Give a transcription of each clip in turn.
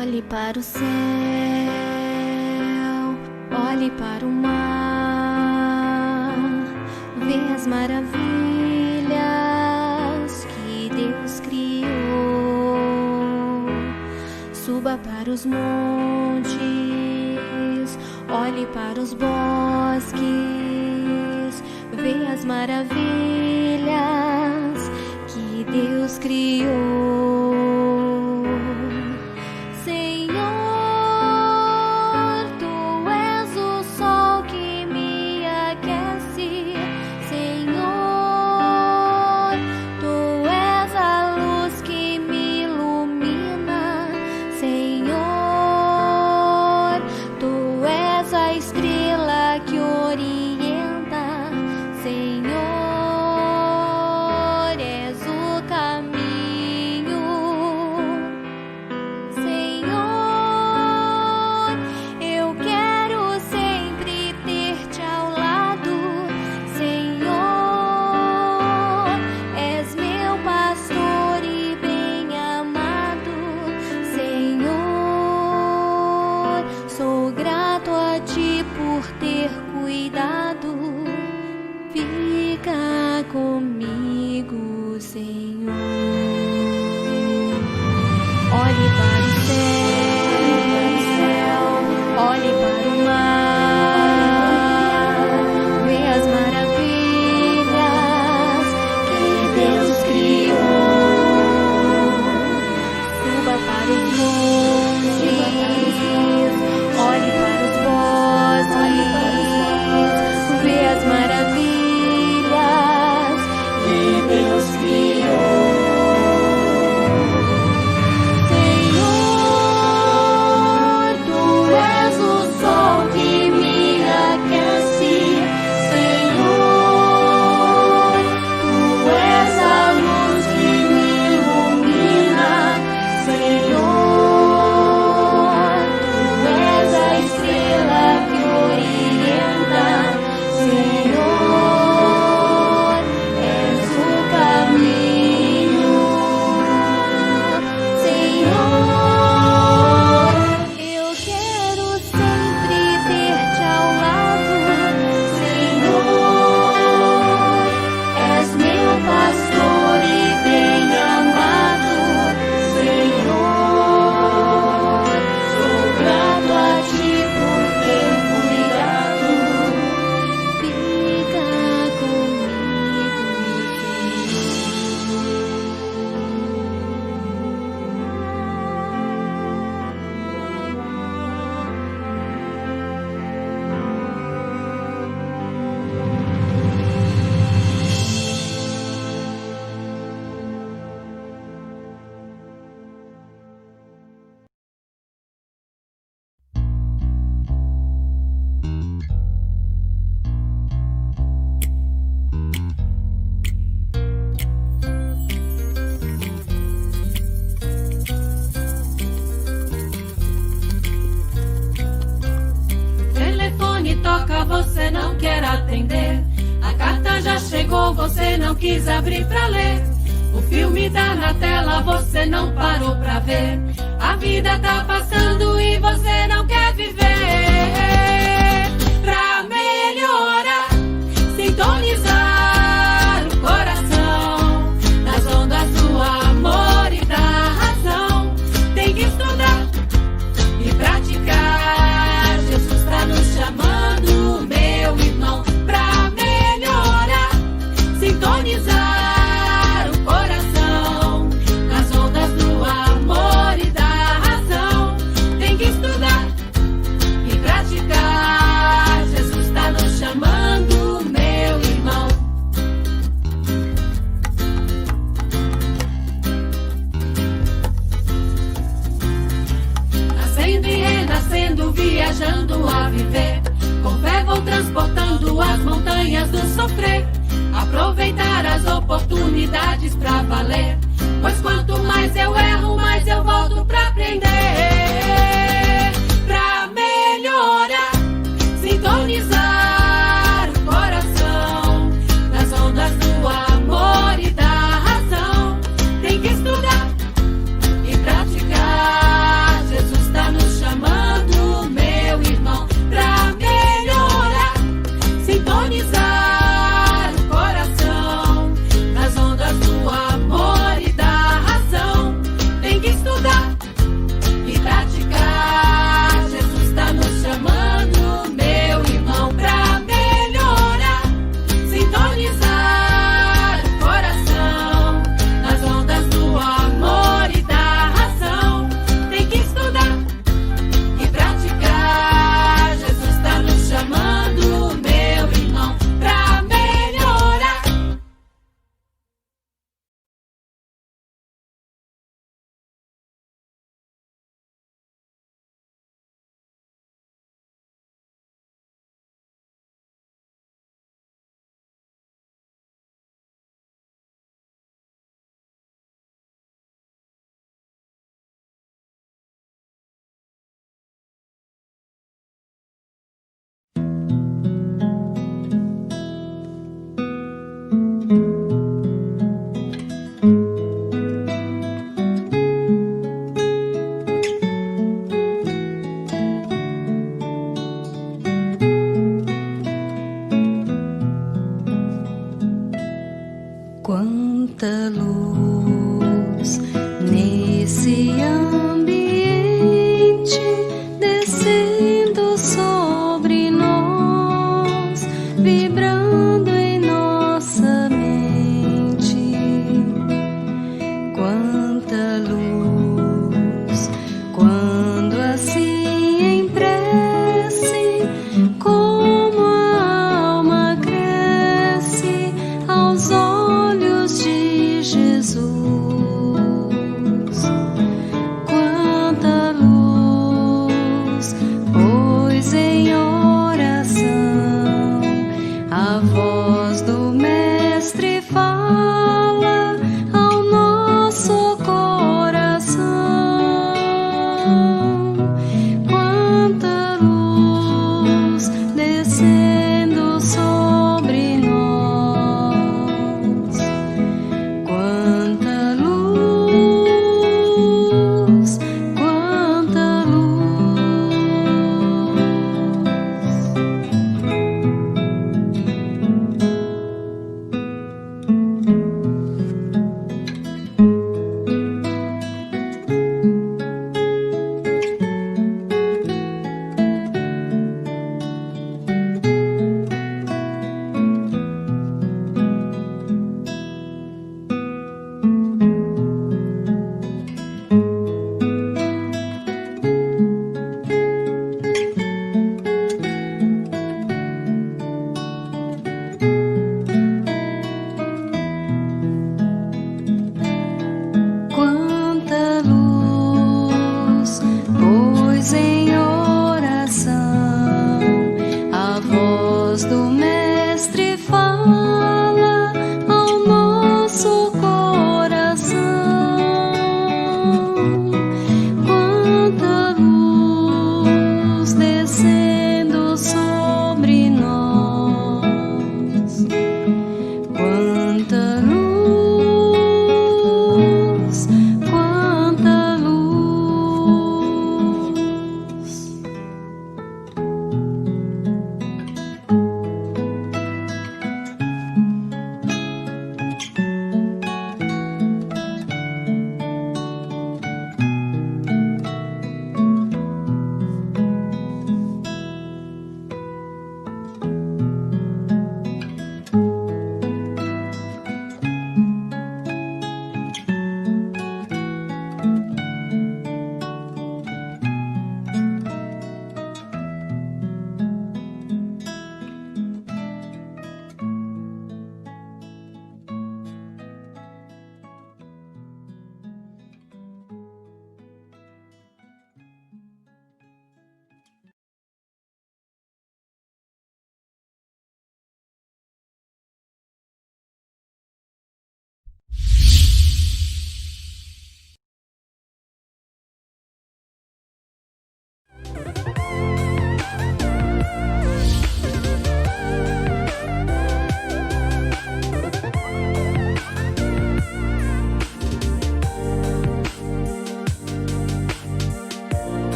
Olhe para o céu, olhe para o mar, vê as maravilhas que Deus criou. Suba para os montes, olhe para os bosques, vê as maravilhas que Deus criou. Comigo, Senhor. Olhe para o céu, olhe para o mar, vê as maravilhas que Deus criou. Suba para os montes, olhe para os bosques, vê as maravilhas Deus criou. Senhor, Tu és o sol que me aquece. Senhor, Tu és a luz que me ilumina. Senhor, Tu és a estrela que orienta. Senhor, és o caminho. Senhor, eu quero sempre ter-te ao lado. Senhor, és meu pastor e bem amado. Senhor, sou grato a Ti por ter cuidado. Fica comigo, Telefone toca, você não quer atender. A carta já chegou, você não quis abrir pra ler. O filme tá na tela, você não parou pra ver. A vida tá passando e você não quer viver. Pra melhorar, sintonizar o coração nas ondas do amor e da razão. Tem que estudar e praticar. Jesus tá nos chamando, meu irmão, pra melhorar, sintonizar o coração nas ondas do amor e da razão. Tem que estudar e praticar. Jesus tá nos chamando, meu irmão. Nascendo e renascendo, viajando a viver. Com fé vou transportando as montanhas do sofrer. Aproveitar as oportunidades pra valer. Pois quanto mais eu erro, mais eu volto pra aprender. Pra melhorar, sintonizar o coração nas ondas do amor e da razão. Tem que estudar e praticar. Jesus nesse ambiente, descendo sobre nós, vibrando em nossa mente. Quanta luz, quando assim em prece, como a alma cresce aos olhos de Jesus.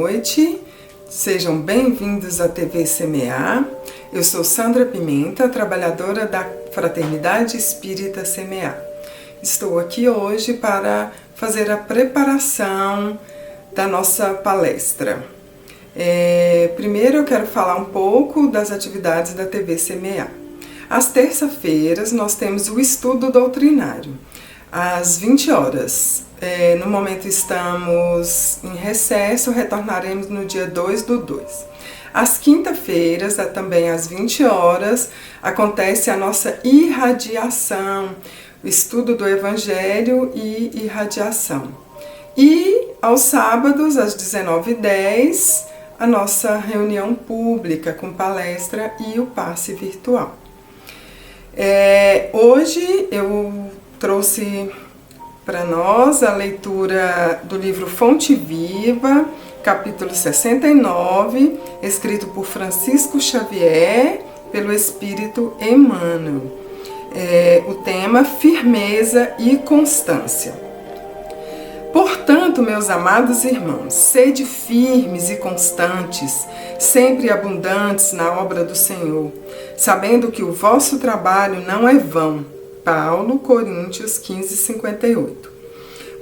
noite, sejam bem-vindos à TV Semear. Eu sou Sandra Pimenta, trabalhadora da Fraternidade Espírita Semear. Estou aqui hoje para fazer a preparação da nossa palestra. Primeiro eu quero falar um pouco das atividades da TV Semear. Às terças-feiras nós temos o estudo doutrinário, às 20 horas. No momento estamos em recesso, retornaremos no dia 2/2. Às quinta-feiras, também às 20 horas, acontece a nossa irradiação, o estudo do Evangelho e irradiação. E aos sábados, às 19h10, a nossa reunião pública com palestra e o passe virtual. Hoje eu trouxe para nós a leitura do livro Fonte Viva, capítulo 69, escrito por Francisco Xavier, pelo Espírito Emmanuel. O tema firmeza e constância. Portanto, meus amados irmãos, sede firmes e constantes, sempre abundantes na obra do Senhor, sabendo que o vosso trabalho não é vão. Paulo, Coríntios 15:58.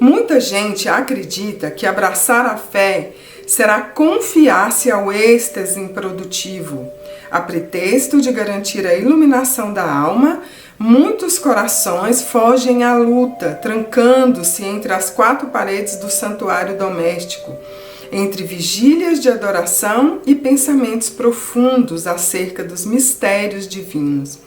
Muita gente acredita que abraçar a fé será confiar-se ao êxtase improdutivo. A pretexto de garantir a iluminação da alma, muitos corações fogem à luta, trancando-se entre as quatro paredes do santuário doméstico, entre vigílias de adoração e pensamentos profundos acerca dos mistérios divinos,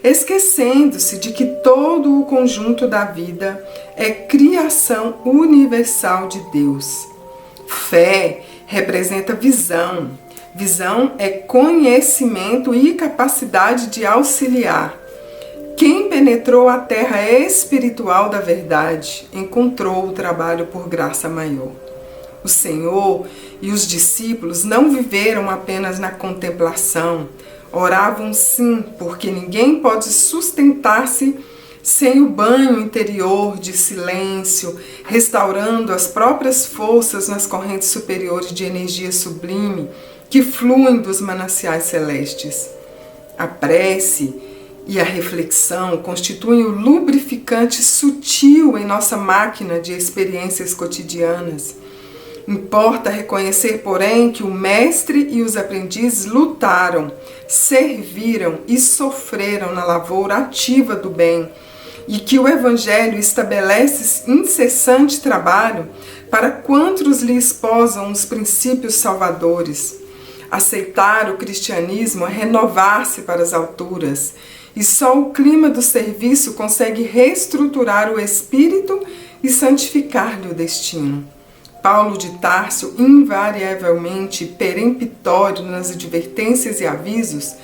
esquecendo-se de que todo o conjunto da vida é criação universal de Deus. Fé representa visão. Visão é conhecimento e capacidade de auxiliar. Quem penetrou a terra espiritual da verdade encontrou o trabalho por graça maior. O Senhor e os discípulos não viveram apenas na contemplação. Oravam sim, porque ninguém pode sustentar-se sem o banho interior de silêncio, restaurando as próprias forças nas correntes superiores de energia sublime que fluem dos mananciais celestes. A prece e a reflexão constituem o lubrificante sutil em nossa máquina de experiências cotidianas. Importa reconhecer, porém, que o mestre e os aprendizes lutaram, serviram e sofreram na lavoura ativa do bem, e que o Evangelho estabelece incessante trabalho para quantos lhe esposam os princípios salvadores. Aceitar o cristianismo é renovar-se para as alturas, e só o clima do serviço consegue reestruturar o espírito e santificar-lhe o destino. Paulo de Tarso, invariavelmente peremptório nas advertências e avisos,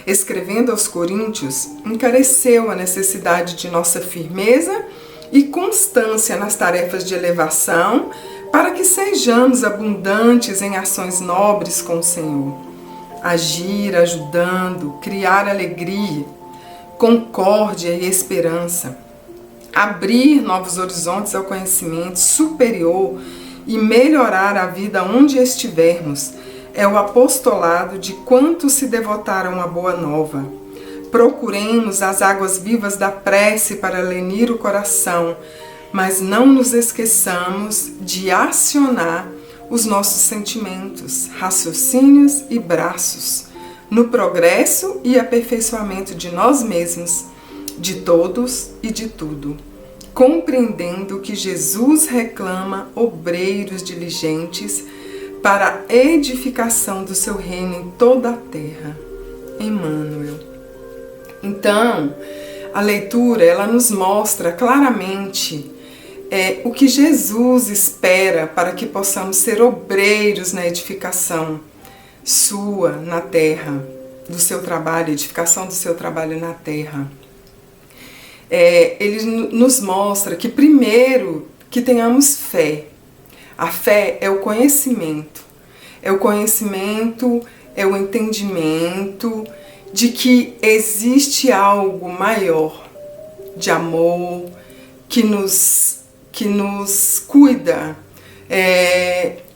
escrevendo aos Coríntios, encareceu a necessidade de nossa firmeza e constância nas tarefas de elevação, para que sejamos abundantes em ações nobres com o Senhor. Agir ajudando, criar alegria, concórdia e esperança. Abrir novos horizontes ao conhecimento superior e melhorar a vida onde estivermos é o apostolado de quantos se devotaram à boa nova. Procuremos as águas vivas da prece para lenir o coração, mas não nos esqueçamos de acionar os nossos sentimentos, raciocínios e braços no progresso e aperfeiçoamento de nós mesmos, de todos e de tudo, compreendendo que Jesus reclama obreiros diligentes para a edificação do seu reino em toda a terra. Emmanuel. Então, a leitura ela nos mostra claramente o que Jesus espera para que possamos ser obreiros na edificação sua na terra, do seu trabalho, edificação do seu trabalho na terra. Ele nos mostra que primeiro que tenhamos fé. A fé é o conhecimento, é o entendimento de que existe algo maior de amor que nos cuida,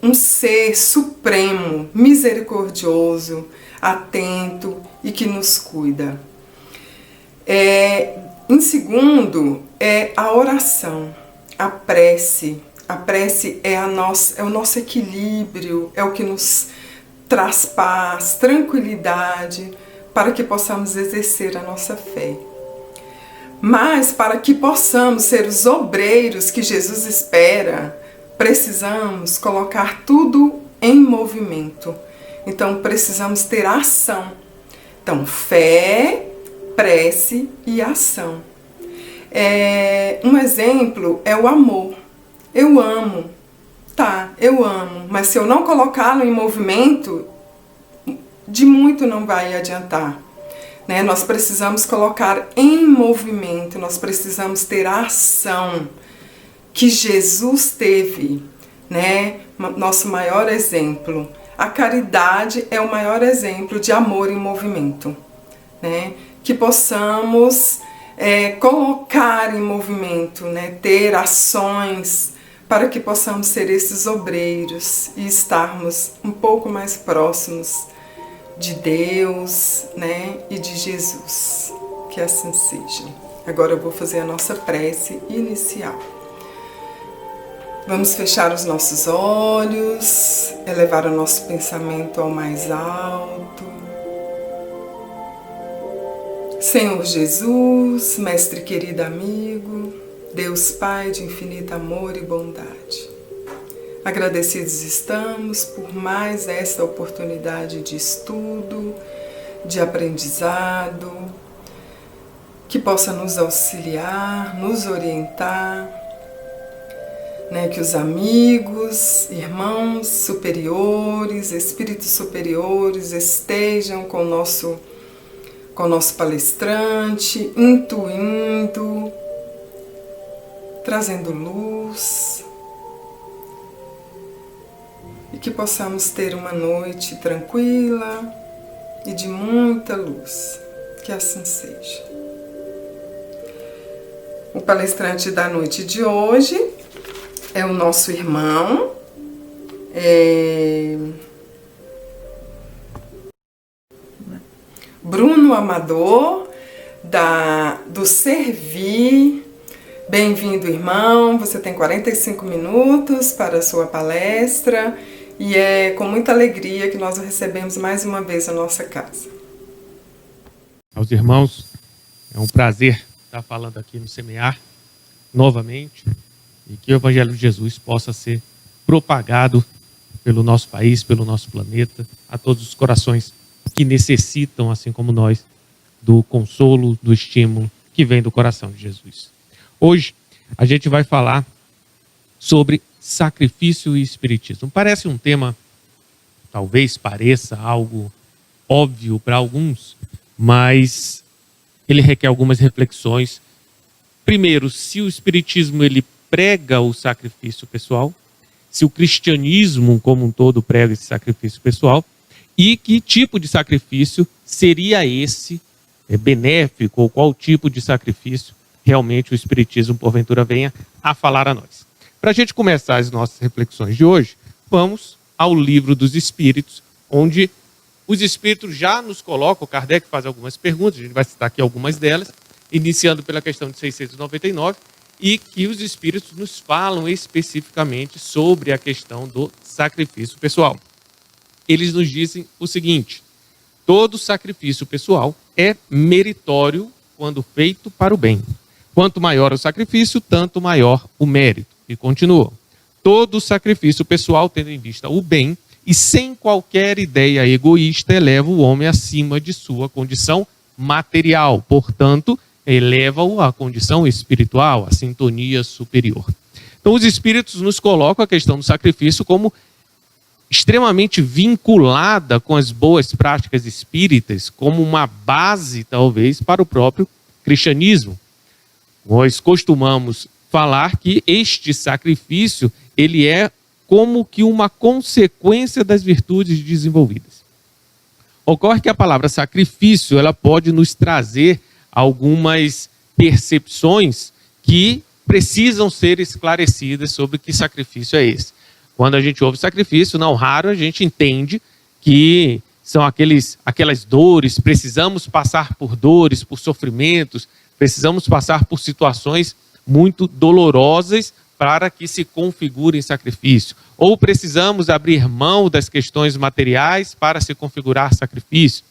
um ser supremo, misericordioso, atento e que nos cuida. Em segundo, a oração, a prece. A prece é o nosso equilíbrio, é o que nos traz paz, tranquilidade, para que possamos exercer a nossa fé. Mas para que possamos ser os obreiros que Jesus espera, precisamos colocar tudo em movimento. Então precisamos ter ação. Então, fé, prece e ação. Um exemplo é o amor. Eu amo, eu amo, mas se eu não colocá-lo em movimento, de muito não vai adiantar. Né? Nós precisamos colocar em movimento, nós precisamos ter a ação que Jesus teve, né? Nosso maior exemplo. A caridade é o maior exemplo de amor em movimento, né? Que possamos colocar em movimento, né? Ter ações para que possamos ser esses obreiros e estarmos um pouco mais próximos de Deus, né? E de Jesus. Que assim seja. Agora eu vou fazer a nossa prece inicial. Vamos fechar os nossos olhos, elevar o nosso pensamento ao mais alto. Senhor Jesus, Mestre querido amigo, Deus Pai de infinito amor e bondade. Agradecidos estamos por mais esta oportunidade de estudo, de aprendizado, que possa nos auxiliar, nos orientar, né, que os amigos, irmãos superiores, espíritos superiores estejam com o nosso palestrante, intuindo, trazendo luz, e que possamos ter uma noite tranquila e de muita luz. Que assim seja. O palestrante da noite de hoje é o nosso irmão, Bruno Amador, do Servir. Bem-vindo, irmão. Você tem 45 minutos para a sua palestra e é com muita alegria que nós o recebemos mais uma vez à nossa casa. Aos irmãos, é um prazer estar falando aqui no Semear novamente e que o Evangelho de Jesus possa ser propagado pelo nosso país, pelo nosso planeta, a todos os corações que necessitam, assim como nós, do consolo, do estímulo que vem do coração de Jesus. Hoje a gente vai falar sobre sacrifício e espiritismo. Parece um tema, talvez pareça algo óbvio para alguns, mas ele requer algumas reflexões. Primeiro, se o espiritismo ele prega o sacrifício pessoal, se o cristianismo como um todo prega esse sacrifício pessoal, e que tipo de sacrifício seria esse, benéfico, ou qual tipo de sacrifício realmente o espiritismo porventura venha a falar a nós. Para a gente começar as nossas reflexões de hoje, vamos ao Livro dos Espíritos, onde os Espíritos já nos colocam, Kardec faz algumas perguntas, a gente vai citar aqui algumas delas, iniciando pela questão de 699, e que os Espíritos nos falam especificamente sobre a questão do sacrifício pessoal. Eles nos dizem o seguinte: todo sacrifício pessoal é meritório quando feito para o bem. Quanto maior o sacrifício, tanto maior o mérito. E continuam: todo sacrifício pessoal, tendo em vista o bem e sem qualquer ideia egoísta, eleva o homem acima de sua condição material. Portanto, eleva-o à condição espiritual, à sintonia superior. Então, os Espíritos nos colocam a questão do sacrifício como extremamente vinculada com as boas práticas espíritas, como uma base, talvez, para o próprio cristianismo. Nós costumamos falar que este sacrifício ele é como que uma consequência das virtudes desenvolvidas. Ocorre que a palavra sacrifício ela pode nos trazer algumas percepções que precisam ser esclarecidas sobre que sacrifício é esse. Quando a gente ouve sacrifício, não raro a gente entende que são aquelas dores, precisamos passar por dores, por sofrimentos, precisamos passar por situações muito dolorosas para que se configure em sacrifício. Ou precisamos abrir mão das questões materiais para se configurar sacrifício.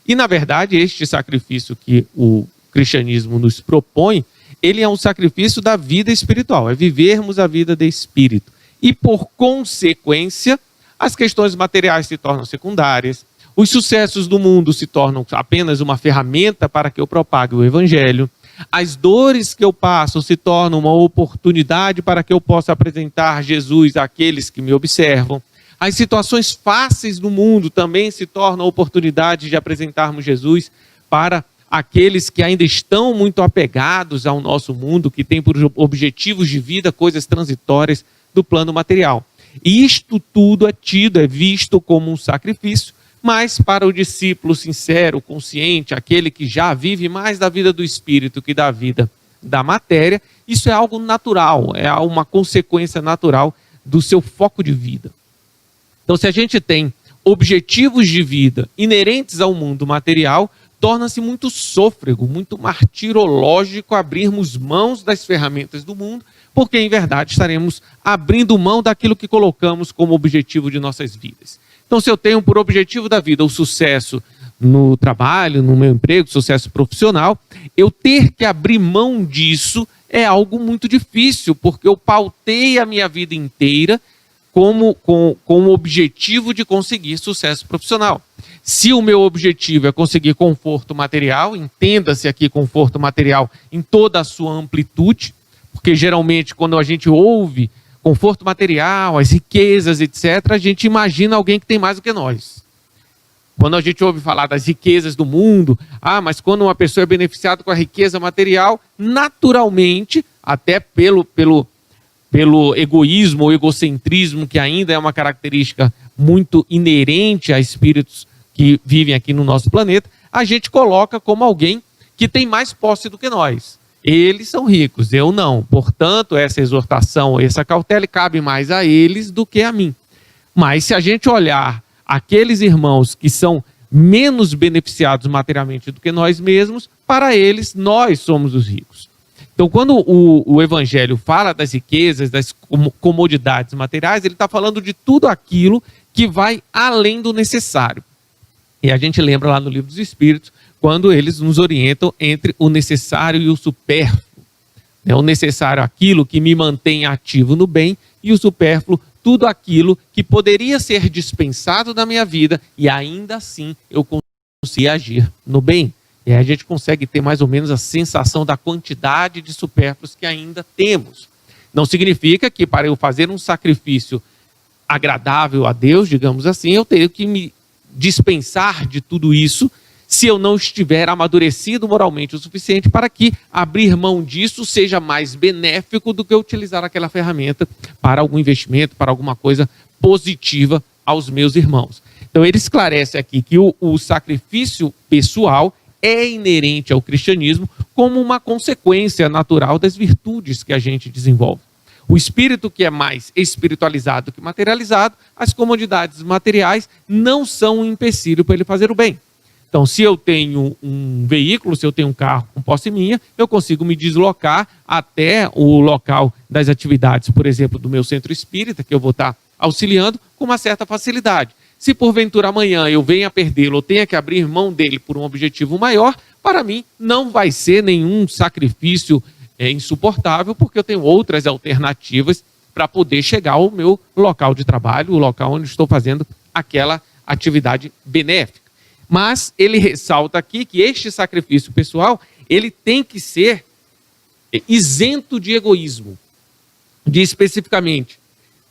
E, na verdade, este sacrifício que o cristianismo nos propõe, ele é um sacrifício da vida espiritual, é vivermos a vida de espírito. E, por consequência, as questões materiais se tornam secundárias, os sucessos do mundo se tornam apenas uma ferramenta para que eu propague o evangelho, as dores que eu passo se tornam uma oportunidade para que eu possa apresentar Jesus àqueles que me observam, as situações fáceis do mundo também se tornam oportunidade de apresentarmos Jesus para aqueles que ainda estão muito apegados ao nosso mundo, que têm por objetivos de vida coisas transitórias do plano material. E isto tudo é visto como um sacrifício, mas para o discípulo sincero, consciente, aquele que já vive mais da vida do espírito que da vida da matéria, isso é algo natural, é uma consequência natural do seu foco de vida. Então, se a gente tem objetivos de vida inerentes ao mundo material, torna-se muito sôfrego, muito martirológico abrirmos mãos das ferramentas do mundo, porque em verdade estaremos abrindo mão daquilo que colocamos como objetivo de nossas vidas. Então, se eu tenho por objetivo da vida o sucesso no trabalho, no meu emprego, sucesso profissional, eu ter que abrir mão disso é algo muito difícil, porque eu pautei a minha vida inteira com o objetivo de conseguir sucesso profissional. Se o meu objetivo é conseguir conforto material, entenda-se aqui conforto material em toda a sua amplitude, porque geralmente quando a gente ouve conforto material, as riquezas, etc., a gente imagina alguém que tem mais do que nós. Quando a gente ouve falar das riquezas do mundo, mas quando uma pessoa é beneficiada com a riqueza material, naturalmente, até pelo egoísmo ou egocentrismo, que ainda é uma característica muito inerente a espíritos que vivem aqui no nosso planeta, a gente coloca como alguém que tem mais posse do que nós. Eles são ricos, eu não. Portanto, essa exortação, essa cautela cabe mais a eles do que a mim. Mas se a gente olhar aqueles irmãos que são menos beneficiados materialmente do que nós mesmos, para eles, nós somos os ricos. Então, quando o Evangelho fala das riquezas, das comodidades materiais, ele está falando de tudo aquilo que vai além do necessário. E a gente lembra lá no Livro dos Espíritos, quando eles nos orientam entre o necessário e o supérfluo. O necessário, aquilo que me mantém ativo no bem, e o supérfluo, tudo aquilo que poderia ser dispensado da minha vida, e ainda assim eu consigo agir no bem. E aí a gente consegue ter mais ou menos a sensação da quantidade de supérfluos que ainda temos. Não significa que para eu fazer um sacrifício agradável a Deus, digamos assim, eu tenho que me dispensar de tudo isso se eu não estiver amadurecido moralmente o suficiente para que abrir mão disso seja mais benéfico do que utilizar aquela ferramenta para algum investimento, para alguma coisa positiva aos meus irmãos. Então ele esclarece aqui que o sacrifício pessoal é inerente ao cristianismo como uma consequência natural das virtudes que a gente desenvolve. O espírito que é mais espiritualizado que materializado, as comodidades materiais não são um empecilho para ele fazer o bem. Então, se eu tenho um veículo, se eu tenho um carro com posse minha, eu consigo me deslocar até o local das atividades, por exemplo, do meu centro espírita, que eu vou estar auxiliando, com uma certa facilidade. Se porventura amanhã eu venha a perdê-lo ou tenha que abrir mão dele por um objetivo maior, para mim não vai ser nenhum sacrifício insuportável, porque eu tenho outras alternativas para poder chegar ao meu local de trabalho, o local onde estou fazendo aquela atividade benéfica. Mas ele ressalta aqui que este sacrifício pessoal, ele tem que ser isento de egoísmo. Diz especificamente,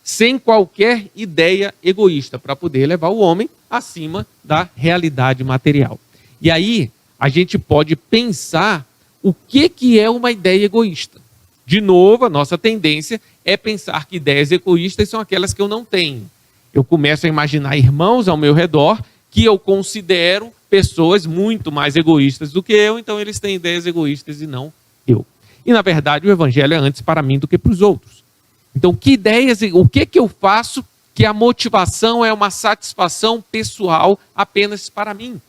sem qualquer ideia egoísta, para poder levar o homem acima da realidade material. E aí, a gente pode pensar o que é uma ideia egoísta. De novo, a nossa tendência é pensar que ideias egoístas são aquelas que eu não tenho. Eu começo a imaginar irmãos ao meu redor que eu considero pessoas muito mais egoístas do que eu, então eles têm ideias egoístas e não eu. E, na verdade, o evangelho é antes para mim do que para os outros. Então, que ideias, o que eu faço que a motivação é uma satisfação pessoal apenas para mim.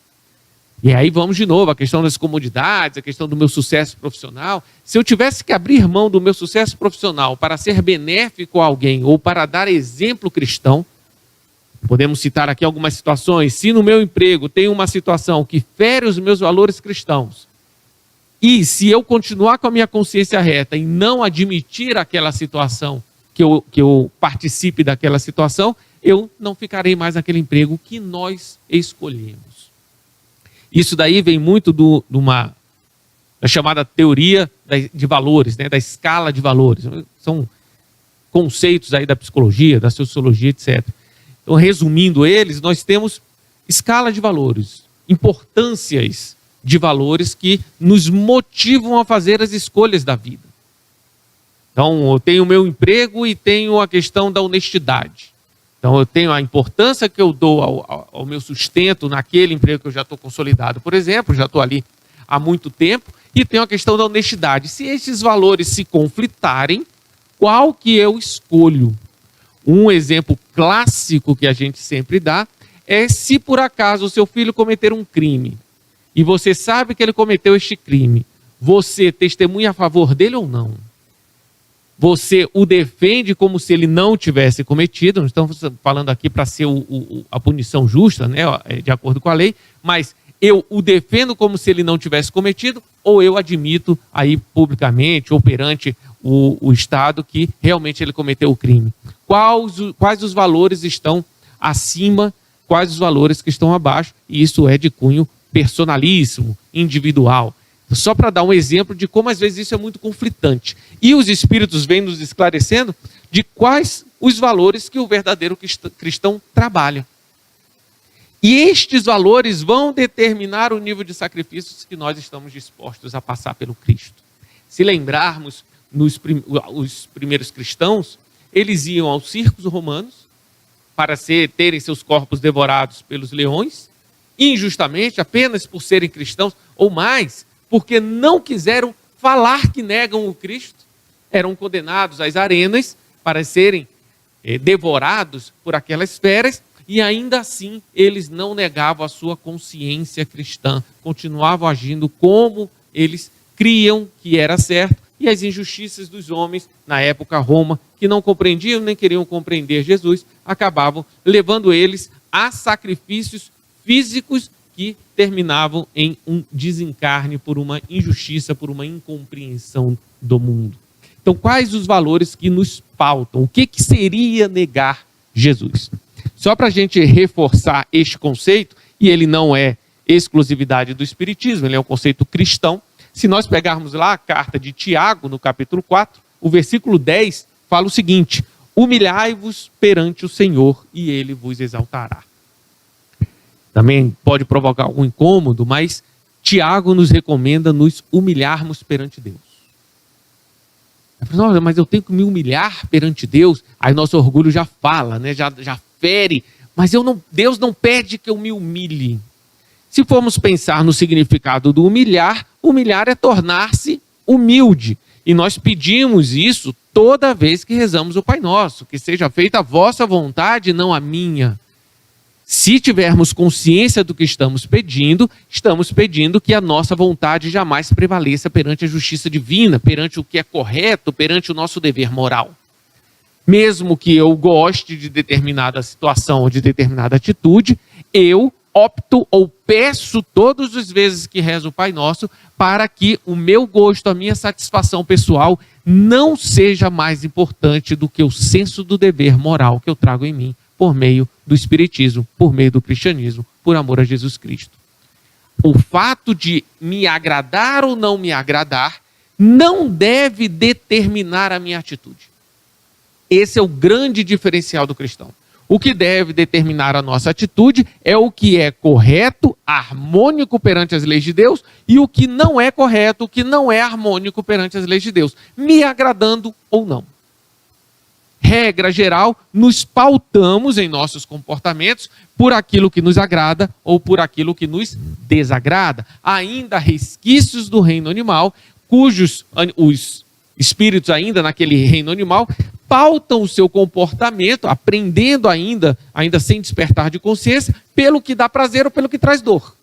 E aí vamos de novo, a questão das comodidades, a questão do meu sucesso profissional. Se eu tivesse que abrir mão do meu sucesso profissional para ser benéfico a alguém ou para dar exemplo cristão, podemos citar aqui algumas situações. Se no meu emprego tem uma situação que fere os meus valores cristãos, e se eu continuar com a minha consciência reta e não admitir aquela situação, que eu participe daquela situação, eu não ficarei mais naquele emprego que nós escolhemos. Isso daí vem muito da chamada teoria de valores, né? Da escala de valores. São conceitos aí da psicologia, da sociologia, etc. Então, resumindo eles, nós temos escala de valores, importâncias de valores que nos motivam a fazer as escolhas da vida. Então, eu tenho o meu emprego e tenho a questão da honestidade. Então, eu tenho a importância que eu dou ao meu sustento naquele emprego que eu já estou consolidado, por exemplo, já estou ali há muito tempo, e tenho a questão da honestidade. Se esses valores se conflitarem, qual que eu escolho? Um exemplo clássico que a gente sempre dá é se por acaso o seu filho cometer um crime, e você sabe que ele cometeu este crime, você testemunha a favor dele ou não? Você o defende como se ele não tivesse cometido, não estamos falando aqui para ser a punição justa, né, de acordo com a lei, mas eu o defendo como se ele não tivesse cometido, ou eu admito aí publicamente ou perante o Estado que realmente ele cometeu o crime. Quais os valores estão acima, quais os valores que estão abaixo, e isso é de cunho personalíssimo, individual. Só para dar um exemplo de como às vezes isso é muito conflitante. E os Espíritos vêm nos esclarecendo de quais os valores que o verdadeiro cristão trabalha. E estes valores vão determinar o nível de sacrifícios que nós estamos dispostos a passar pelo Cristo. Se lembrarmos, os primeiros cristãos, eles iam aos circos romanos para terem seus corpos devorados pelos leões, injustamente, apenas por serem cristãos, ou mais, porque não quiseram falar que negam o Cristo, eram condenados às arenas para serem devorados por aquelas feras, e ainda assim eles não negavam a sua consciência cristã, continuavam agindo como eles criam que era certo, e as injustiças dos homens, na época Roma, que não compreendiam nem queriam compreender Jesus, acabavam levando eles a sacrifícios físicos que terminavam em um desencarne por uma injustiça, por uma incompreensão do mundo. Então, quais os valores que nos pautam? O que seria negar Jesus? Só para a gente reforçar este conceito, e ele não é exclusividade do Espiritismo, ele é um conceito cristão. Se nós pegarmos lá a carta de Tiago, no capítulo 4, o versículo 10 fala o seguinte: humilhai-vos perante o Senhor e ele vos exaltará. Também pode provocar algum incômodo, mas Tiago nos recomenda nos humilharmos perante Deus. Mas eu tenho que me humilhar perante Deus? Aí nosso orgulho já fala, né? já fere. Mas Deus não pede que eu me humilhe. Se formos pensar no significado do humilhar, humilhar é tornar-se humilde. E nós pedimos isso toda vez que rezamos o Pai Nosso, que seja feita a vossa vontade, não a minha. Se tivermos consciência do que estamos pedindo que a nossa vontade jamais prevaleça perante a justiça divina, perante o que é correto, perante o nosso dever moral. Mesmo que eu goste de determinada situação ou de determinada atitude, eu opto ou peço todas as vezes que rezo o Pai Nosso para que o meu gosto, a minha satisfação pessoal não seja mais importante do que o senso do dever moral que eu trago em mim por meio do Espiritismo, por meio do cristianismo, por amor a Jesus Cristo. O fato de me agradar ou não me agradar não deve determinar a minha atitude. Esse é o grande diferencial do cristão. O que deve determinar a nossa atitude é o que é correto, harmônico perante as leis de Deus, e o que não é correto, o que não é harmônico perante as leis de Deus, me agradando ou não. Regra geral, nos pautamos em nossos comportamentos por aquilo que nos agrada ou por aquilo que nos desagrada. Ainda resquícios do reino animal, cujos os espíritos ainda naquele reino animal pautam o seu comportamento, aprendendo ainda sem despertar de consciência, pelo que dá prazer ou pelo que traz dor.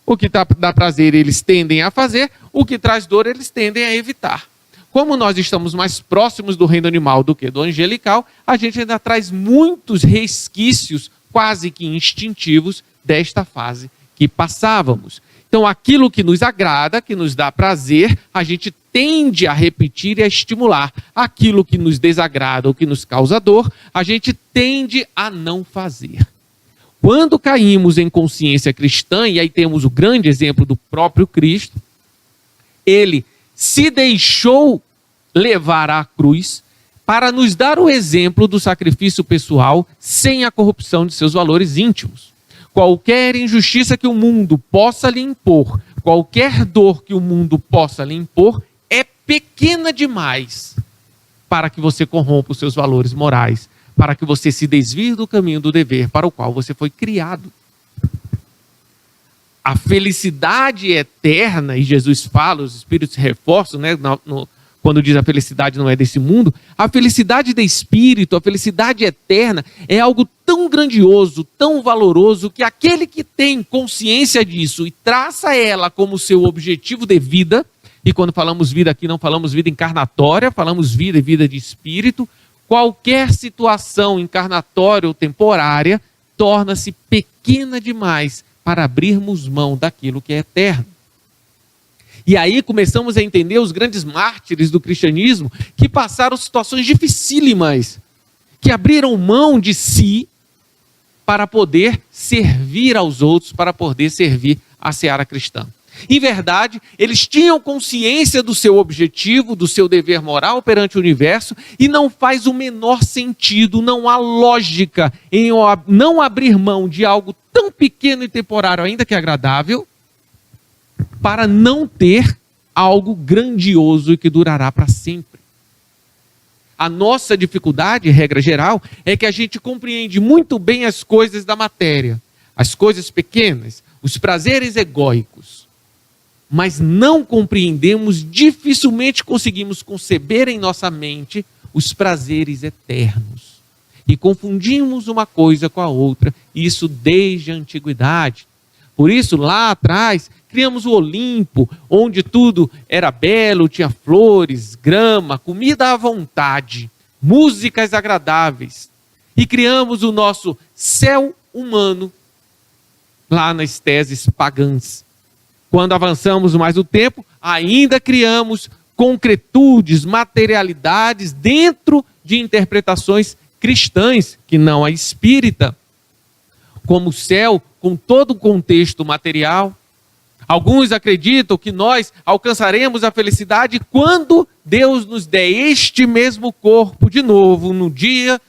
O que dá prazer eles tendem a fazer, o que traz dor eles tendem a evitar. Como nós estamos mais próximos do reino animal do que do angelical, a gente ainda traz muitos resquícios quase que instintivos desta fase que passávamos. Então, aquilo que nos agrada, que nos dá prazer, a gente tende a repetir e a estimular. Aquilo que nos desagrada ou que nos causa dor, a gente tende a não fazer. Quando caímos em consciência cristã, e aí temos o grande exemplo do próprio Cristo, ele se deixou levar à cruz para nos dar o exemplo do sacrifício pessoal sem a corrupção de seus valores íntimos. Qualquer injustiça que o mundo possa lhe impor, qualquer dor que o mundo possa lhe impor, é pequena demais para que você corrompa os seus valores morais, para que você se desvie do caminho do dever para o qual você foi criado. A felicidade eterna, e Jesus fala, os Espíritos reforçam, né, quando diz a felicidade não é desse mundo, a felicidade de espírito, a felicidade eterna é algo tão grandioso, tão valoroso, que aquele que tem consciência disso e traça ela como seu objetivo de vida, e quando falamos vida aqui não falamos vida encarnatória, falamos vida e vida de espírito, qualquer situação encarnatória ou temporária torna-se pequena demais para abrirmos mão daquilo que é eterno. E aí começamos a entender os grandes mártires do cristianismo que passaram situações dificílimas, que abriram mão de si para poder servir aos outros, para poder servir a seara cristã. Em verdade, eles tinham consciência do seu objetivo, do seu dever moral perante o universo, e não faz o menor sentido, não há lógica em não abrir mão de algo tão pequeno e temporário, ainda que agradável, para não ter algo grandioso e que durará para sempre. A nossa dificuldade, regra geral, é que a gente compreende muito bem as coisas da matéria, as coisas pequenas, os prazeres egóicos, mas não compreendemos, dificilmente conseguimos conceber em nossa mente os prazeres eternos. E confundimos uma coisa com a outra, isso desde a antiguidade. Por isso, lá atrás, criamos o Olimpo, onde tudo era belo, tinha flores, grama, comida à vontade, músicas agradáveis. E criamos o nosso céu humano lá nas teses pagãs. Quando avançamos mais o tempo, ainda criamos concretudes, materialidades dentro de interpretações cristãs, que não a espírita, como o céu, com todo o contexto material. Alguns acreditam que nós alcançaremos a felicidade quando Deus nos der este mesmo corpo de novo, no dia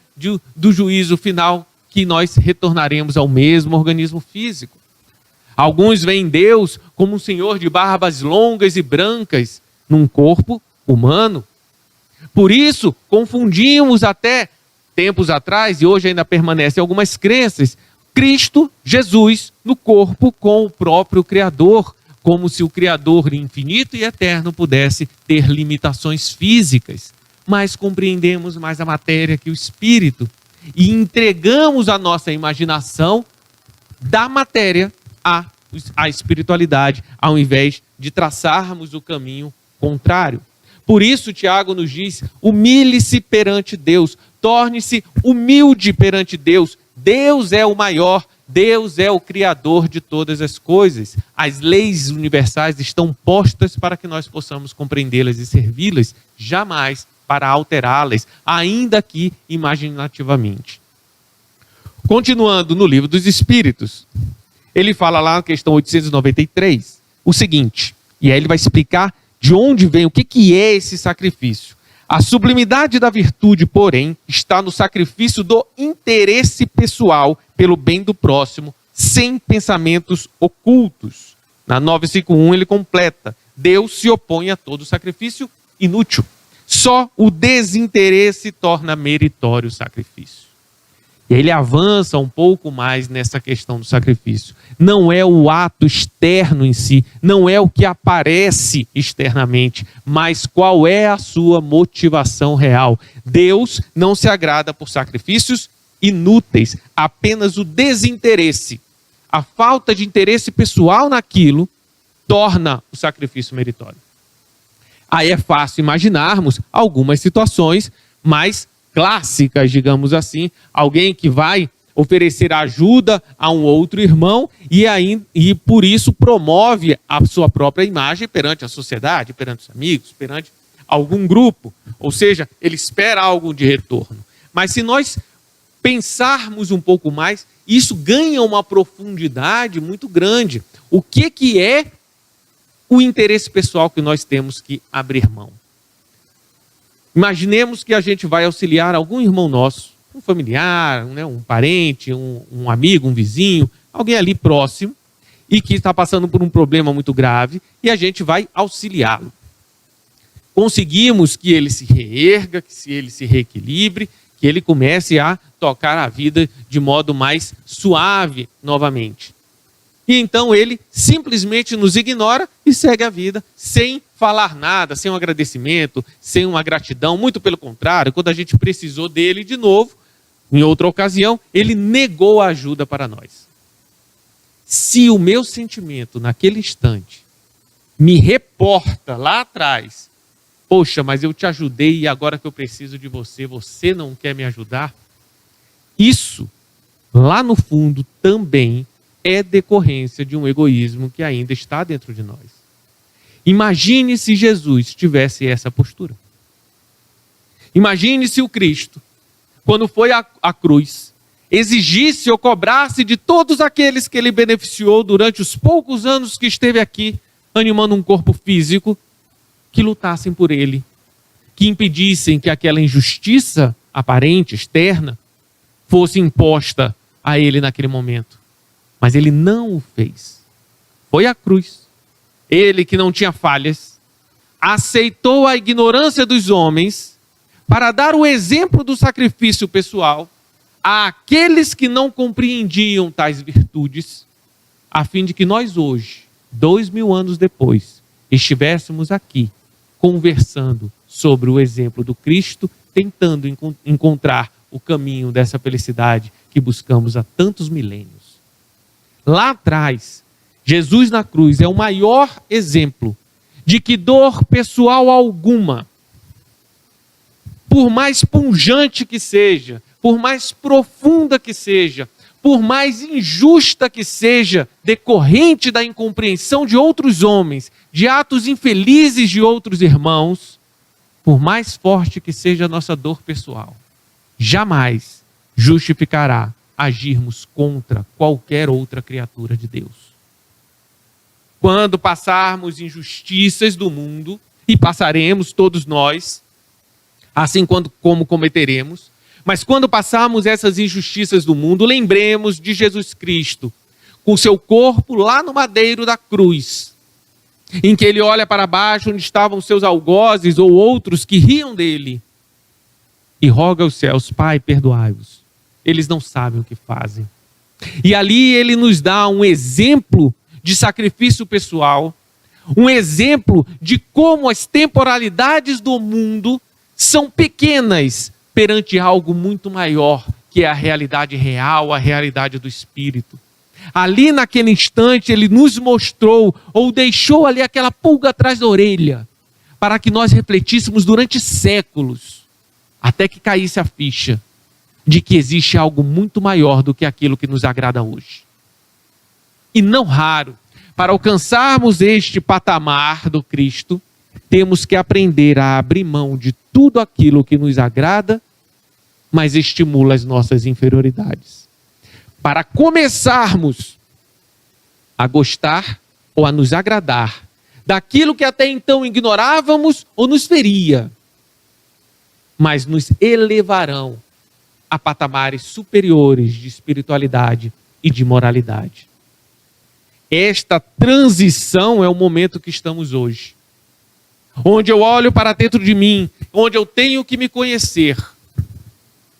do juízo final, que nós retornaremos ao mesmo organismo físico. Alguns veem Deus como um senhor de barbas longas e brancas num corpo humano. Por isso, confundimos até tempos atrás, e hoje ainda permanecem algumas crenças, Cristo, Jesus, no corpo com o próprio Criador, como se o Criador infinito e eterno pudesse ter limitações físicas. Mas compreendemos mais a matéria que o espírito e entregamos a nossa imaginação da matéria à espiritualidade, ao invés de traçarmos o caminho contrário. Por isso, Tiago nos diz, humilhe-se perante Deus, torne-se humilde perante Deus. Deus é o maior, Deus é o Criador de todas as coisas. As leis universais estão postas para que nós possamos compreendê-las e servi-las, jamais para alterá-las, ainda que imaginativamente. Continuando no Livro dos Espíritos, ele fala lá na questão 893, o seguinte, e aí ele vai explicar de onde vem, o que é esse sacrifício. A sublimidade da virtude, porém, está no sacrifício do interesse pessoal pelo bem do próximo, sem pensamentos ocultos. Na 951 ele completa, Deus se opõe a todo sacrifício inútil. Só o desinteresse torna meritório o sacrifício. E aí ele avança um pouco mais nessa questão do sacrifício. Não é o ato externo em si, não é o que aparece externamente, mas qual é a sua motivação real. Deus não se agrada por sacrifícios inúteis, apenas o desinteresse. A falta de interesse pessoal naquilo torna o sacrifício meritório. Aí é fácil imaginarmos algumas situações mais clássicas, digamos assim, alguém que vai oferecer ajuda a um outro irmão e por isso promove a sua própria imagem perante a sociedade, perante os amigos, perante algum grupo, ou seja, ele espera algo de retorno. Mas se nós pensarmos um pouco mais, isso ganha uma profundidade muito grande. O que é o interesse pessoal que nós temos que abrir mão? Imaginemos que a gente vai auxiliar algum irmão nosso, um familiar, né, um parente, um amigo, um vizinho, alguém ali próximo, e que está passando por um problema muito grave, e a gente vai auxiliá-lo. Conseguimos que ele se reerga, que ele se reequilibre, que ele comece a tocar a vida de modo mais suave novamente. E então ele simplesmente nos ignora e segue a vida sem falar nada, sem um agradecimento, sem uma gratidão. Muito pelo contrário, quando a gente precisou dele de novo, em outra ocasião, ele negou a ajuda para nós. Se o meu sentimento naquele instante me reporta lá atrás, poxa, mas eu te ajudei e agora que eu preciso de você, você não quer me ajudar? Isso, lá no fundo, também é decorrência de um egoísmo que ainda está dentro de nós. Imagine se Jesus tivesse essa postura. Imagine se o Cristo, quando foi à cruz, exigisse ou cobrasse de todos aqueles que ele beneficiou durante os poucos anos que esteve aqui, animando um corpo físico, que lutassem por ele, que impedissem que aquela injustiça aparente, externa, fosse imposta a ele naquele momento. Mas ele não o fez. Foi à cruz. Ele que não tinha falhas, aceitou a ignorância dos homens para dar o exemplo do sacrifício pessoal àqueles que não compreendiam tais virtudes, a fim de que nós hoje, 2000 anos depois, estivéssemos aqui conversando sobre o exemplo do Cristo, tentando encontrar o caminho dessa felicidade que buscamos há tantos milênios. Lá atrás, Jesus na cruz é o maior exemplo de que dor pessoal alguma, por mais pungente que seja, por mais profunda que seja, por mais injusta que seja, decorrente da incompreensão de outros homens, de atos infelizes de outros irmãos, por mais forte que seja a nossa dor pessoal, jamais justificará agirmos contra qualquer outra criatura de Deus. Quando passarmos injustiças do mundo, e passaremos todos nós, assim como cometeremos, mas quando passarmos essas injustiças do mundo, lembremos de Jesus Cristo, com seu corpo lá no madeiro da cruz, em que ele olha para baixo onde estavam seus algozes ou outros que riam dele, e roga aos céus: Pai, perdoai-os, eles não sabem o que fazem. E ali ele nos dá um exemplo de sacrifício pessoal, um exemplo de como as temporalidades do mundo são pequenas perante algo muito maior, que é a realidade real, a realidade do Espírito. Ali naquele instante ele nos mostrou, ou deixou ali aquela pulga atrás da orelha, para que nós refletíssemos durante séculos, até que caísse a ficha de que existe algo muito maior do que aquilo que nos agrada hoje. E não raro, para alcançarmos este patamar do Cristo, temos que aprender a abrir mão de tudo aquilo que nos agrada, mas estimula as nossas inferioridades. Para começarmos a gostar ou a nos agradar daquilo que até então ignorávamos ou nos feria, mas nos elevarão a patamares superiores de espiritualidade e de moralidade. Esta transição é o momento que estamos hoje, onde eu olho para dentro de mim, onde eu tenho que me conhecer,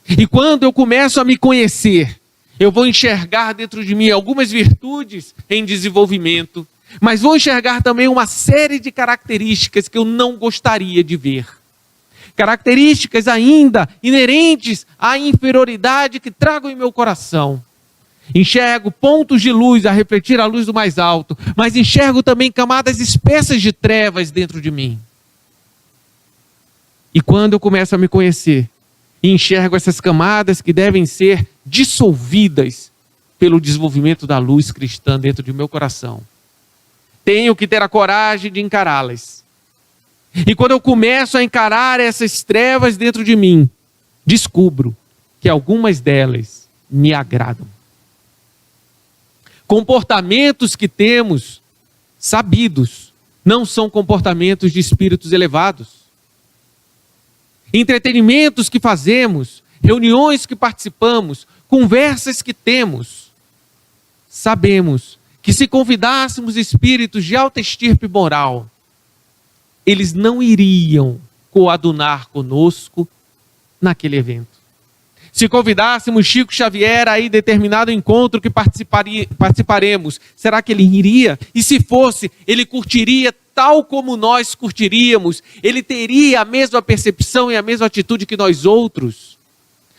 E quando eu começo a me conhecer, eu vou enxergar dentro de mim algumas virtudes em desenvolvimento, mas vou enxergar também uma série de características que eu não gostaria de ver. Características ainda inerentes à inferioridade que trago em meu coração. Enxergo pontos de luz a refletir a luz do mais alto, mas enxergo também camadas espessas de trevas dentro de mim. E quando eu começo a me conhecer, e enxergo essas camadas que devem ser dissolvidas pelo desenvolvimento da luz cristã dentro de meu coração, tenho que ter a coragem de encará-las. E quando eu começo a encarar essas trevas dentro de mim, descubro que algumas delas me agradam. Comportamentos que temos sabidos não são comportamentos de espíritos elevados. Entretenimentos que fazemos, reuniões que participamos, conversas que temos, sabemos que se convidássemos espíritos de alta estirpe moral, eles não iriam coadunar conosco naquele evento. Se convidássemos Chico Xavier a ir determinado encontro que participaremos, será que ele iria? E se fosse, ele curtiria tal como nós curtiríamos? Ele teria a mesma percepção e a mesma atitude que nós outros?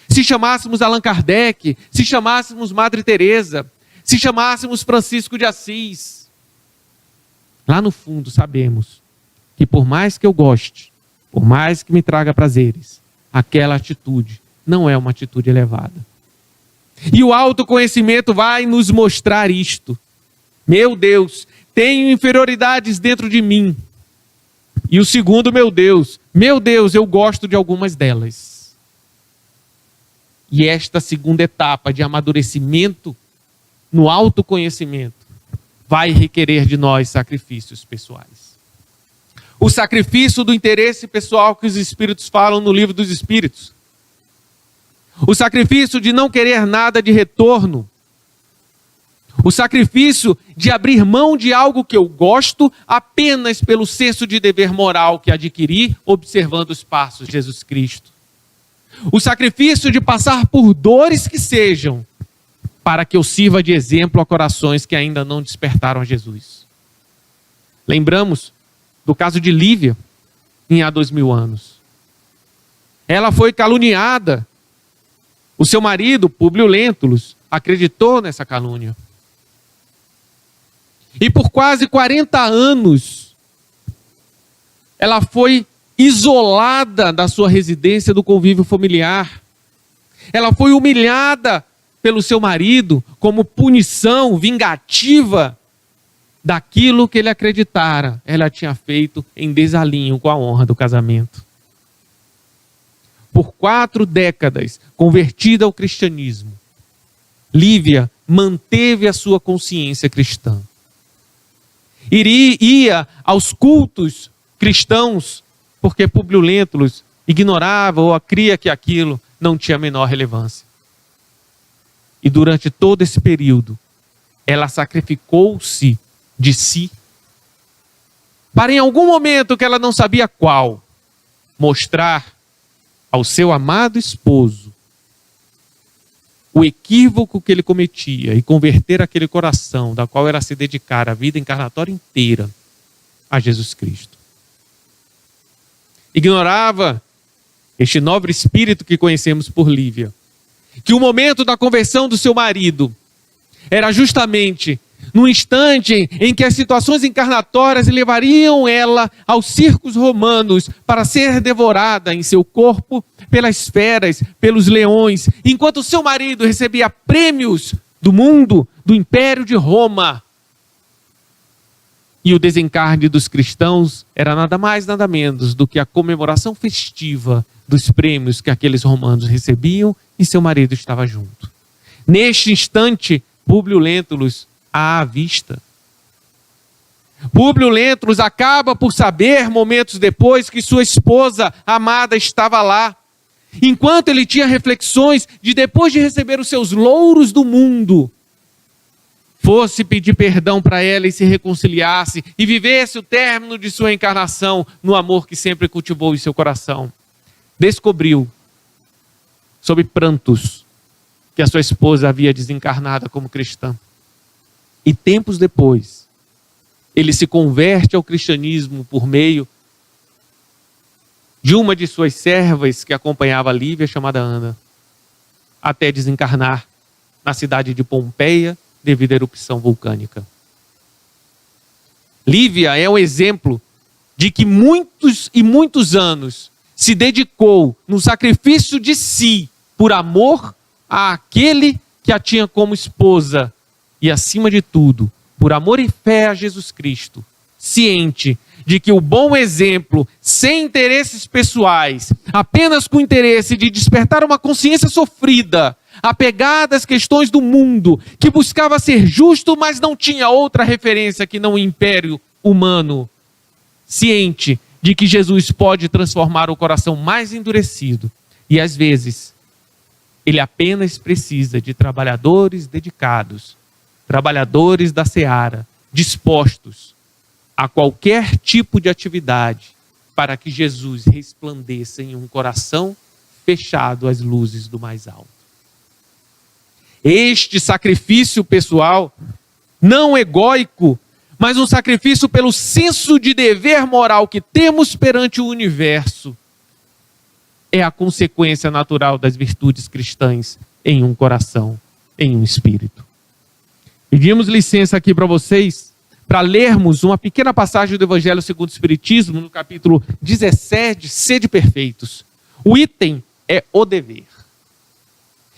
Se chamássemos Allan Kardec, se chamássemos Madre Teresa, se chamássemos Francisco de Assis, lá no fundo sabemos que por mais que eu goste, por mais que me traga prazeres, aquela atitude não é uma atitude elevada. E o autoconhecimento vai nos mostrar isto. Meu Deus, tenho inferioridades dentro de mim. E o segundo, meu Deus, eu gosto de algumas delas. E esta segunda etapa de amadurecimento no autoconhecimento vai requerer de nós sacrifícios pessoais. O sacrifício do interesse pessoal que os Espíritos falam no Livro dos Espíritos. O sacrifício de não querer nada de retorno. O sacrifício de abrir mão de algo que eu gosto apenas pelo senso de dever moral que adquiri observando os passos de Jesus Cristo. O sacrifício de passar por dores que sejam, para que eu sirva de exemplo a corações que ainda não despertaram a Jesus. Lembramos do caso de Lívia, em há 2000 anos. Ela foi caluniada. O seu marido, Públio Lentulus, acreditou nessa calúnia. E por quase 40 anos, ela foi isolada da sua residência, do convívio familiar. Ela foi humilhada pelo seu marido como punição vingativa daquilo que ele acreditara. Ela tinha feito em desalinho com a honra do casamento. Por 4 décadas, convertida ao cristianismo, Lívia manteve a sua consciência cristã. Ia aos cultos cristãos, porque Públio Lentulus ignorava ou cria que aquilo não tinha a menor relevância. E durante todo esse período, ela sacrificou-se de si, para em algum momento que ela não sabia qual, mostrar ao seu amado esposo o equívoco que ele cometia e converter aquele coração, da qual era se dedicar a vida encarnatória inteira a Jesus Cristo. Ignorava este nobre espírito que conhecemos por Lívia, que o momento da conversão do seu marido era justamente no instante em que as situações encarnatórias levariam ela aos circos romanos para ser devorada em seu corpo pelas feras, pelos leões, enquanto seu marido recebia prêmios do mundo, do Império de Roma. E o desencarne dos cristãos era nada mais, nada menos do que a comemoração festiva dos prêmios que aqueles romanos recebiam e seu marido estava junto. Neste instante, Públio Lentulus à vista. Públio Lentulus acaba por saber, momentos depois, que sua esposa amada estava lá. Enquanto ele tinha reflexões de, depois de receber os seus louros do mundo, fosse pedir perdão para ela e se reconciliasse e vivesse o término de sua encarnação no amor que sempre cultivou em seu coração. Descobriu sob prantos, que a sua esposa havia desencarnado como cristã. E tempos depois, ele se converte ao cristianismo por meio de uma de suas servas que acompanhava a Lívia, chamada Ana, até desencarnar na cidade de Pompeia devido à erupção vulcânica. Lívia é um exemplo de que muitos e muitos anos se dedicou no sacrifício de si por amor àquele que a tinha como esposa e, acima de tudo, por amor e fé a Jesus Cristo, ciente de que o bom exemplo, sem interesses pessoais, apenas com o interesse de despertar uma consciência sofrida, apegada às questões do mundo, que buscava ser justo, mas não tinha outra referência que não o império humano, ciente de que Jesus pode transformar o coração mais endurecido, e às vezes ele apenas precisa de trabalhadores dedicados, trabalhadores da seara, dispostos a qualquer tipo de atividade para que Jesus resplandeça em um coração fechado às luzes do mais alto. Este sacrifício pessoal, não egóico, mas um sacrifício pelo senso de dever moral que temos perante o universo, é a consequência natural das virtudes cristãs em um coração, em um espírito. Pedimos licença aqui para vocês, para lermos uma pequena passagem do Evangelho segundo o Espiritismo, no capítulo 17, Sede Perfeitos. O item é o dever.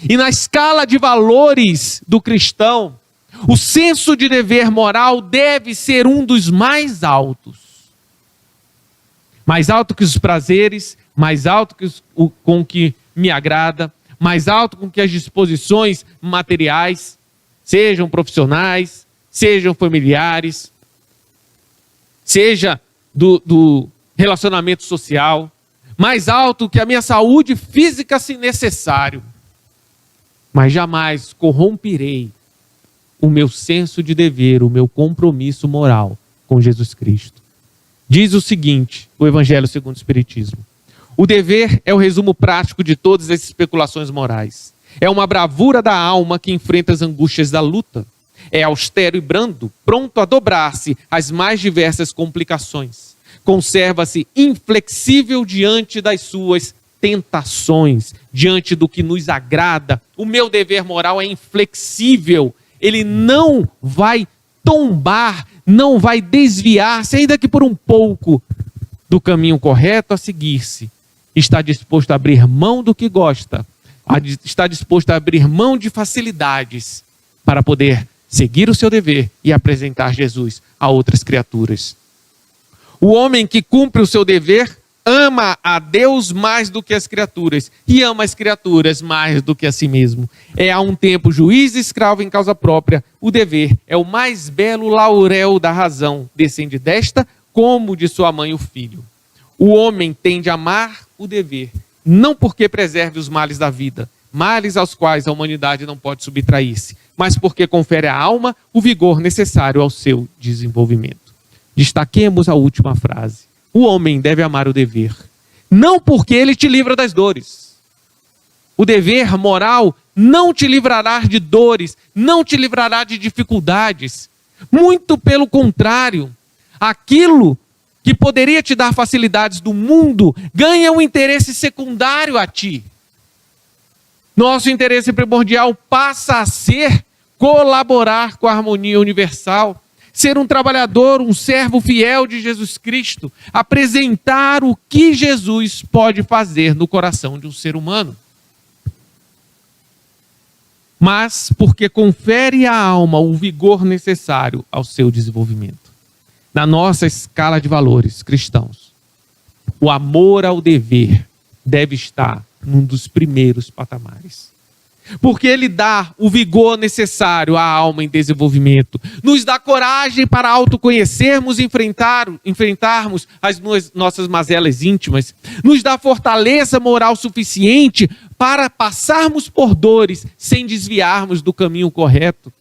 E na escala de valores do cristão, o senso de dever moral deve ser um dos mais altos. Mais alto que os prazeres, mais alto que com que me agrada, mais alto com que as disposições materiais, sejam profissionais, sejam familiares, seja do relacionamento social, mais alto que a minha saúde física se necessário. Mas jamais corromperei o meu senso de dever, o meu compromisso moral com Jesus Cristo. Diz o seguinte, o Evangelho segundo o Espiritismo: o dever é o resumo prático de todas as especulações morais. É uma bravura da alma que enfrenta as angústias da luta. É austero e brando, pronto a dobrar-se às mais diversas complicações. Conserva-se inflexível diante das suas tentações, diante do que nos agrada. O meu dever moral é inflexível. Ele não vai tombar, não vai desviar-se, ainda que por um pouco, do caminho correto a seguir-se. Está disposto a abrir mão do que gosta, está disposto a abrir mão de facilidades para poder seguir o seu dever e apresentar Jesus a outras criaturas. O homem que cumpre o seu dever ama a Deus mais do que as criaturas e ama as criaturas mais do que a si mesmo. É a um tempo juiz e escravo em causa própria. O dever é o mais belo laurel da razão. Descende desta como de sua mãe o filho. O homem tende a amar o dever, não porque preserve os males da vida, males aos quais a humanidade não pode subtrair-se, mas porque confere à alma o vigor necessário ao seu desenvolvimento. Destaquemos a última frase. O homem deve amar o dever, não porque ele te livra das dores. O dever moral não te livrará de dores, não te livrará de dificuldades. Muito pelo contrário, aquilo que poderia te dar facilidades do mundo ganha um interesse secundário a ti. Nosso interesse primordial passa a ser colaborar com a harmonia universal, ser um trabalhador, um servo fiel de Jesus Cristo, apresentar o que Jesus pode fazer no coração de um ser humano. Mas porque confere à alma o vigor necessário ao seu desenvolvimento. Na nossa escala de valores cristãos, o amor ao dever deve estar num dos primeiros patamares. Porque ele dá o vigor necessário à alma em desenvolvimento, nos dá coragem para autoconhecermos e enfrentarmos as nossas mazelas íntimas, nos dá fortaleza moral suficiente para passarmos por dores sem desviarmos do caminho correto,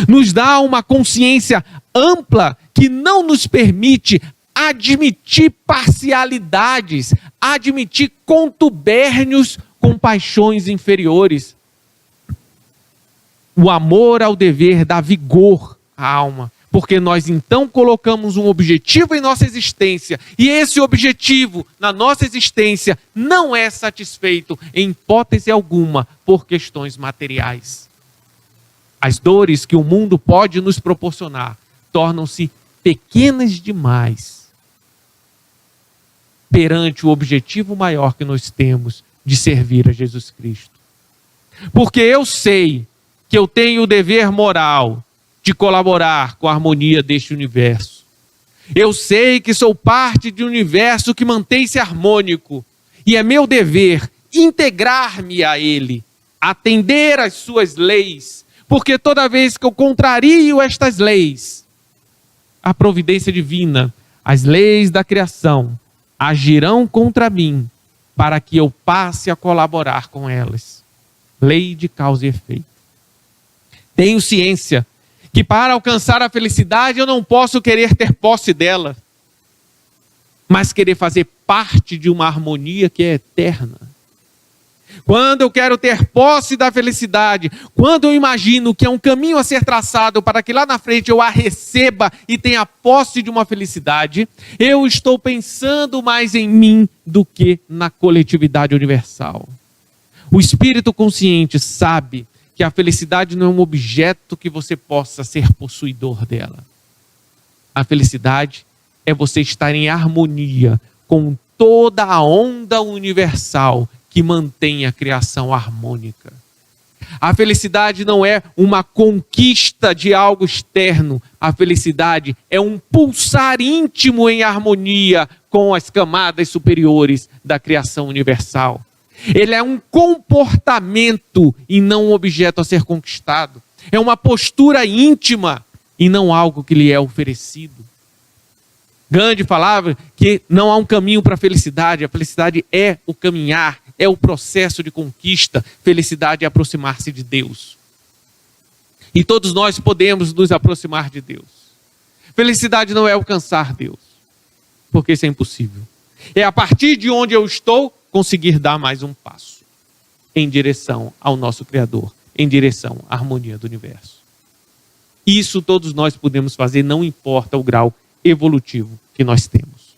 nos dá uma consciência ampla que não nos permite admitir parcialidades, admitir contubérnios com paixões inferiores. O amor ao dever dá vigor à alma, porque nós então colocamos um objetivo em nossa existência, e esse objetivo na nossa existência não é satisfeito em hipótese alguma por questões materiais. As dores que o mundo pode nos proporcionar tornam-se pequenas demais perante o objetivo maior que nós temos de servir a Jesus Cristo. Porque eu sei que eu tenho o dever moral de colaborar com a harmonia deste universo. Eu sei que sou parte de um universo que mantém-se harmônico, e é meu dever integrar-me a ele, atender às suas leis, porque toda vez que eu contrario estas leis, a providência divina, as leis da criação, agirão contra mim, para que eu passe a colaborar com elas. Lei de causa e efeito. Tenho ciência que para alcançar a felicidade eu não posso querer ter posse dela, mas querer fazer parte de uma harmonia que é eterna. Quando eu quero ter posse da felicidade, quando eu imagino que é um caminho a ser traçado para que lá na frente eu a receba e tenha posse de uma felicidade, eu estou pensando mais em mim do que na coletividade universal. O espírito consciente sabe que a felicidade não é um objeto que você possa ser possuidor dela. A felicidade é você estar em harmonia com toda a onda universal que mantém a criação harmônica. A felicidade não é uma conquista de algo externo. A felicidade é um pulsar íntimo em harmonia com as camadas superiores da criação universal. Ele é um comportamento e não um objeto a ser conquistado. É uma postura íntima e não algo que lhe é oferecido. Gandhi falava que não há um caminho para a felicidade é o caminhar, é o processo de conquista. Felicidade é aproximar-se de Deus. E todos nós podemos nos aproximar de Deus. Felicidade não é alcançar Deus, porque isso é impossível. É a partir de onde eu estou, conseguir dar mais um passo em direção ao nosso Criador, em direção à harmonia do universo. Isso todos nós podemos fazer, não importa o grau evolutivo que nós temos.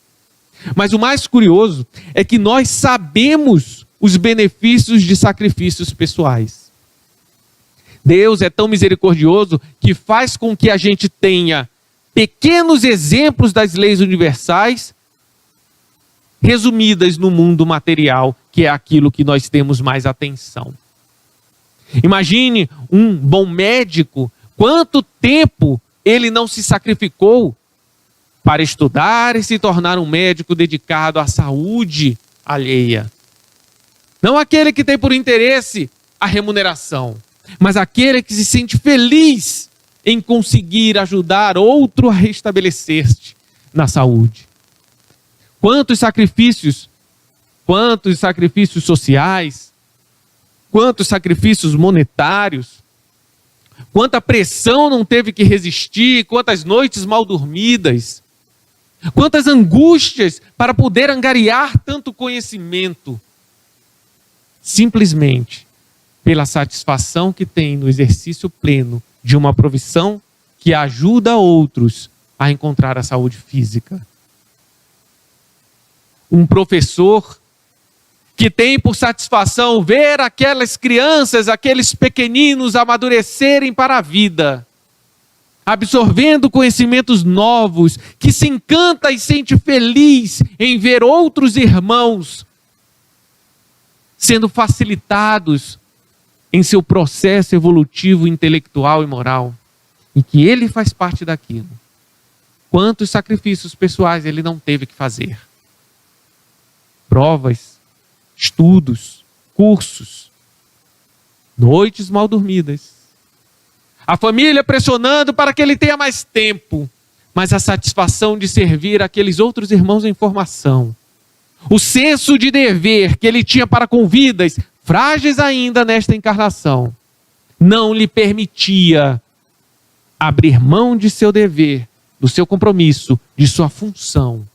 Mas o mais curioso é que nós sabemos os benefícios de sacrifícios pessoais. Deus é tão misericordioso que faz com que a gente tenha pequenos exemplos das leis universais resumidas no mundo material, que é aquilo que nós temos mais atenção. Imagine um bom médico, quanto tempo ele não se sacrificou para estudar e se tornar um médico dedicado à saúde alheia. Não aquele que tem por interesse a remuneração, mas aquele que se sente feliz em conseguir ajudar outro a restabelecer-se na saúde. Quantos sacrifícios sociais, quantos sacrifícios monetários, quanta pressão não teve que resistir, quantas noites mal dormidas, quantas angústias para poder angariar tanto conhecimento, simplesmente pela satisfação que tem no exercício pleno de uma profissão que ajuda outros a encontrar a saúde física. Um professor que tem por satisfação ver aquelas crianças, aqueles pequeninos amadurecerem para a vida, absorvendo conhecimentos novos, que se encanta e sente feliz em ver outros irmãos sendo facilitados em seu processo evolutivo, intelectual e moral, e que ele faz parte daquilo. Quantos sacrifícios pessoais ele não teve que fazer? Provas, estudos, cursos, noites mal dormidas. A família pressionando para que ele tenha mais tempo, mas a satisfação de servir aqueles outros irmãos em formação. O senso de dever que ele tinha para com vidas, frágeis ainda nesta encarnação, não lhe permitia abrir mão de seu dever, do seu compromisso, de sua função,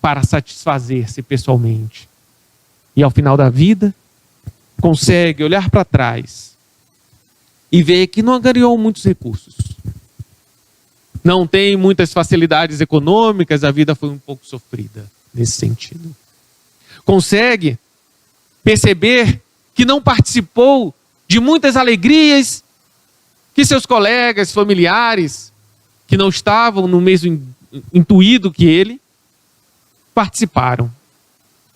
para satisfazer-se pessoalmente. E ao final da vida, consegue olhar para trás e ver que não angariou muitos recursos, não tem muitas facilidades econômicas, a vida foi um pouco sofrida nesse sentido. Consegue perceber que não participou de muitas alegrias que seus colegas, familiares, que não estavam no mesmo intuído que ele, participaram.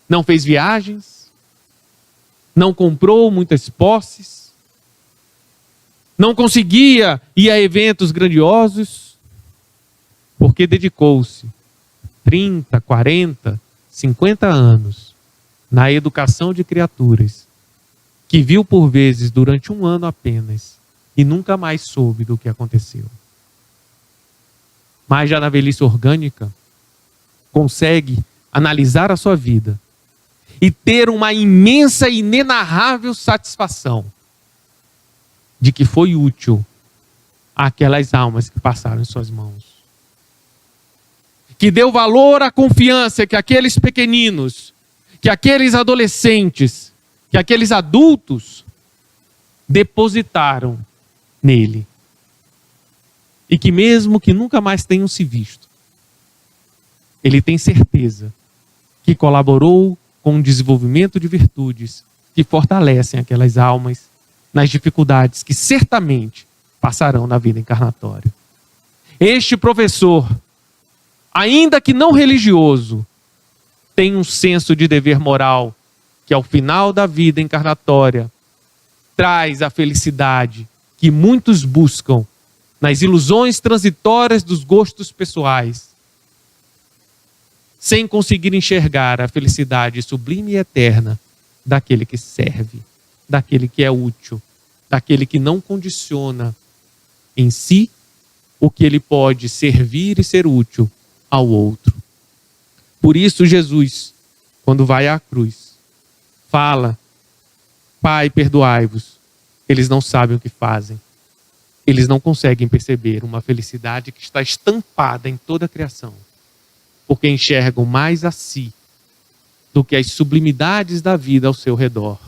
Não fez viagens, não comprou muitas posses, não conseguia ir a eventos grandiosos, porque dedicou-se 30, 40, 50 anos na educação de criaturas, que viu por vezes durante um ano apenas e nunca mais soube do que aconteceu. Mas já na velhice orgânica, consegue analisar a sua vida e ter uma imensa e inenarrável satisfação de que foi útil àquelas almas que passaram em suas mãos. Que deu valor à confiança que aqueles pequeninos, que aqueles adolescentes, que aqueles adultos depositaram nele. E que mesmo que nunca mais tenham se visto, ele tem certeza que colaborou com o desenvolvimento de virtudes que fortalecem aquelas almas nas dificuldades que certamente passarão na vida encarnatória. Este professor, ainda que não religioso, tem um senso de dever moral que ao final da vida encarnatória traz a felicidade que muitos buscam nas ilusões transitórias dos gostos pessoais, sem conseguir enxergar a felicidade sublime e eterna daquele que serve, daquele que é útil, daquele que não condiciona em si o que ele pode servir e ser útil ao outro. Por isso Jesus, quando vai à cruz, fala: Pai, perdoai-vos, eles não sabem o que fazem. Eles não conseguem perceber uma felicidade que está estampada em toda a criação, porque enxergam mais a si do que as sublimidades da vida ao seu redor.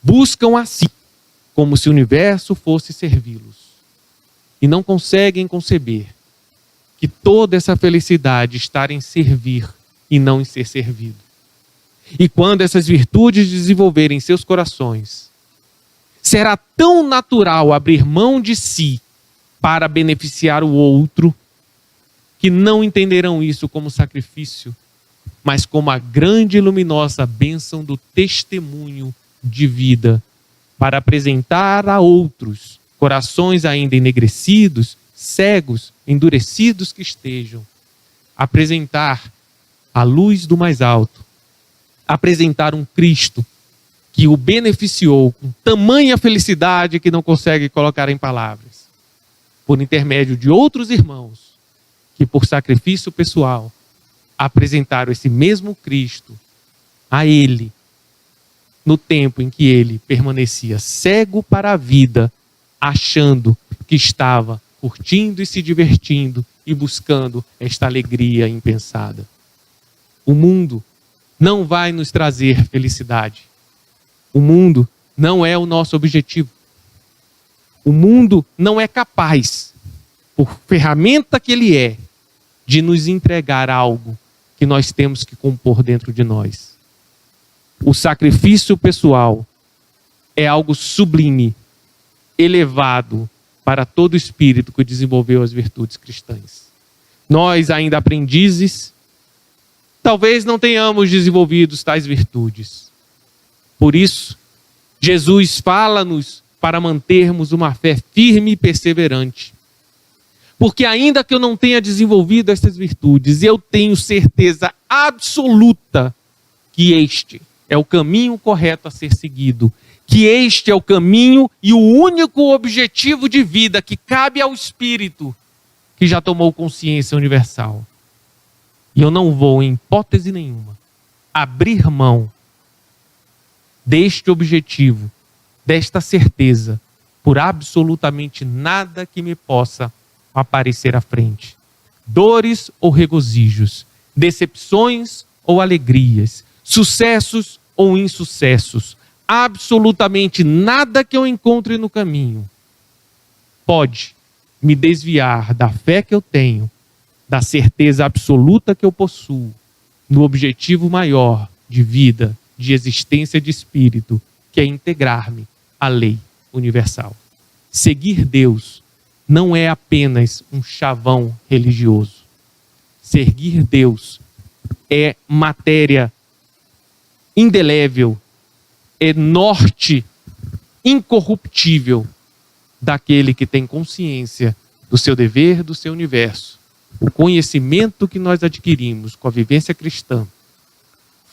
Buscam a si, como se o universo fosse servi-los. E não conseguem conceber que toda essa felicidade está em servir e não em ser servido. E quando essas virtudes desenvolverem seus corações, será tão natural abrir mão de si para beneficiar o outro, que não entenderão isso como sacrifício, mas como a grande e luminosa bênção do testemunho de vida, para apresentar a outros, corações ainda enegrecidos, cegos, endurecidos que estejam, apresentar a luz do mais alto, apresentar um Cristo que o beneficiou com tamanha felicidade que não consegue colocar em palavras, por intermédio de outros irmãos, que por sacrifício pessoal apresentaram esse mesmo Cristo a ele, no tempo em que ele permanecia cego para a vida, achando que estava curtindo e se divertindo e buscando esta alegria impensada. O mundo não vai nos trazer felicidade. O mundo não é o nosso objetivo. O mundo não é capaz, por ferramenta que ele é, de nos entregar algo que nós temos que compor dentro de nós. O sacrifício pessoal é algo sublime, elevado para todo espírito que desenvolveu as virtudes cristãs. Nós, ainda aprendizes, talvez não tenhamos desenvolvido tais virtudes. Por isso, Jesus fala-nos para mantermos uma fé firme e perseverante. Porque ainda que eu não tenha desenvolvido essas virtudes, eu tenho certeza absoluta que este é o caminho correto a ser seguido. Que este é o caminho e o único objetivo de vida que cabe ao Espírito que já tomou consciência universal. E eu não vou, em hipótese nenhuma, abrir mão deste objetivo, desta certeza, por absolutamente nada que me possa aparecer à frente. Dores ou regozijos, decepções ou alegrias, sucessos ou insucessos, absolutamente nada que eu encontre no caminho pode me desviar da fé que eu tenho, da certeza absoluta que eu possuo, no objetivo maior de vida, de existência de espírito, que é integrar-me à lei universal. Seguir Deus não é apenas um chavão religioso. Seguir Deus é matéria indelével, é norte incorruptível daquele que tem consciência do seu dever, do seu universo. O conhecimento que nós adquirimos com a vivência cristã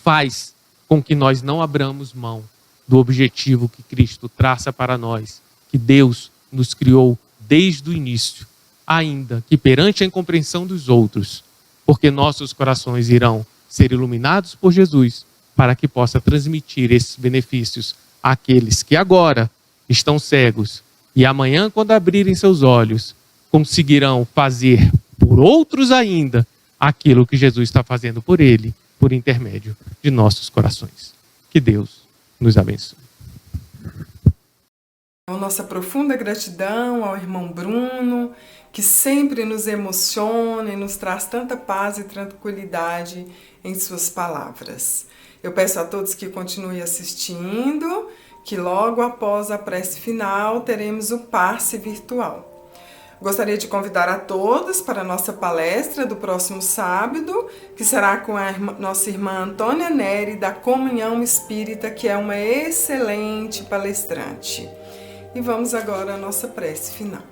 faz com que nós não abramos mão do objetivo que Cristo traça para nós, que Deus nos criou desde o início, ainda que perante a incompreensão dos outros, porque nossos corações irão ser iluminados por Jesus, para que possa transmitir esses benefícios àqueles que agora estão cegos e amanhã, quando abrirem seus olhos, conseguirão fazer por outros ainda aquilo que Jesus está fazendo por ele, por intermédio de nossos corações. Que Deus nos abençoe. Nossa profunda gratidão ao irmão Bruno, que sempre nos emociona e nos traz tanta paz e tranquilidade em suas palavras. Eu peço a todos que continuem assistindo, que logo após a prece final teremos o passe virtual. Gostaria de convidar a todos para a nossa palestra do próximo sábado, que será com a nossa irmã Antônia Neri, da Comunhão Espírita, que é uma excelente palestrante. E vamos agora à nossa prece final.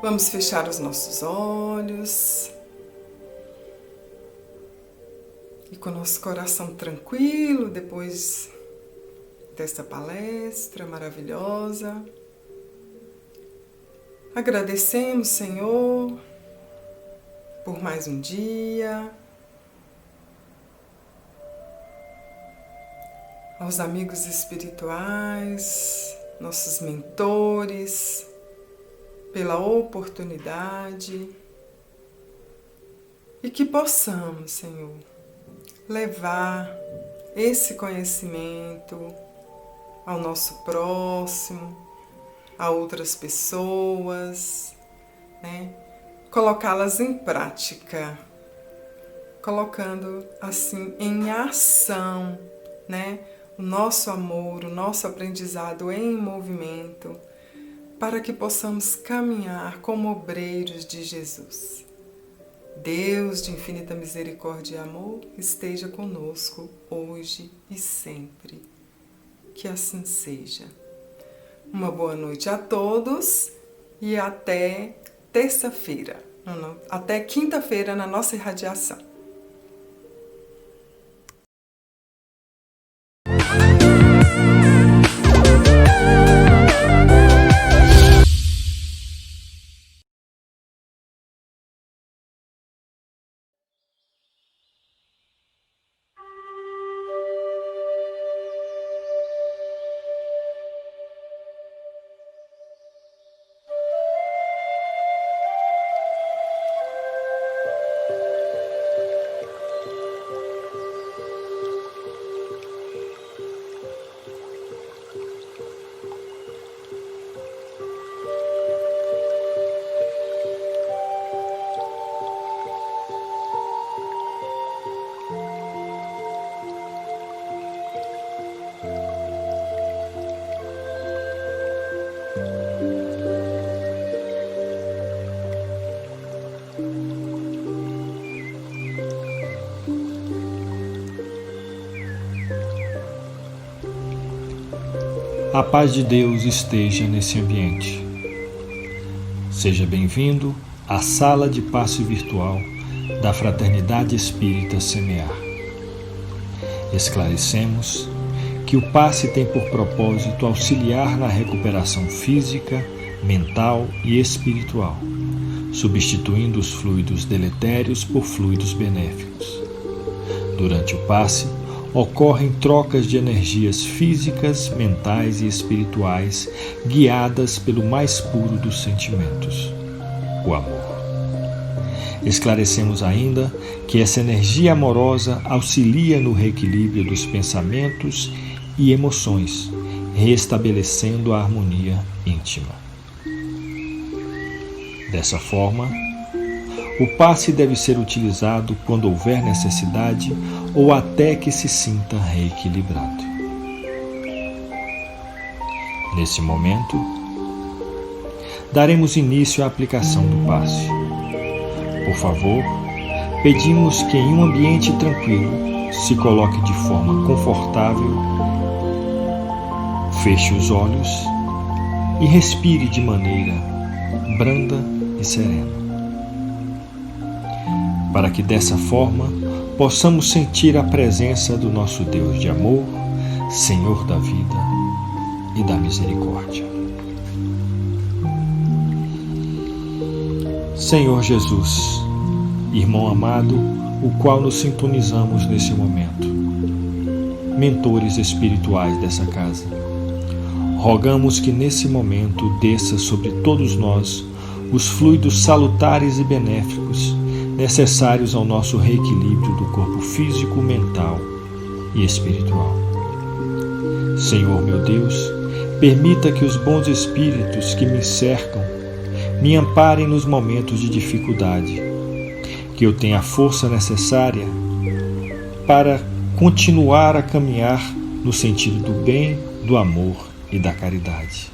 Vamos fechar os nossos olhos e com nosso coração tranquilo, depois desta palestra maravilhosa, agradecemos, Senhor, por mais um dia, aos amigos espirituais, nossos mentores, pela oportunidade, e que possamos, Senhor, levar esse conhecimento ao nosso próximo, a outras pessoas, né? Colocá-las em prática, colocando assim em ação, né? O nosso amor, o nosso aprendizado em movimento, para que possamos caminhar como obreiros de Jesus. Deus de infinita misericórdia e amor esteja conosco hoje e sempre. Que assim seja. Uma boa noite a todos e até terça-feira, até quinta-feira na nossa irradiação. A paz de Deus esteja nesse ambiente. Seja bem-vindo à sala de passe virtual da Fraternidade Espírita Semear. Esclarecemos que o passe tem por propósito auxiliar na recuperação física, mental e espiritual, substituindo os fluidos deletérios por fluidos benéficos. Durante o passe, ocorrem trocas de energias físicas, mentais e espirituais guiadas pelo mais puro dos sentimentos, o amor. Esclarecemos ainda que essa energia amorosa auxilia no reequilíbrio dos pensamentos e emoções, restabelecendo a harmonia íntima. Dessa forma, o passe deve ser utilizado quando houver necessidade ou até que se sinta reequilibrado. Nesse momento, daremos início à aplicação do passe. Por favor, pedimos que em um ambiente tranquilo se coloque de forma confortável, feche os olhos e respire de maneira branda e serena, para que dessa forma possamos sentir a presença do nosso Deus de amor, Senhor da vida e da misericórdia. Senhor Jesus, irmão amado, o qual nos sintonizamos nesse momento, mentores espirituais dessa casa, rogamos que nesse momento desça sobre todos nós os fluidos salutares e benéficos necessários ao nosso reequilíbrio do corpo físico, mental e espiritual. Senhor meu Deus, permita que os bons espíritos que me cercam me amparem nos momentos de dificuldade, que eu tenha a força necessária para continuar a caminhar no sentido do bem, do amor e da caridade.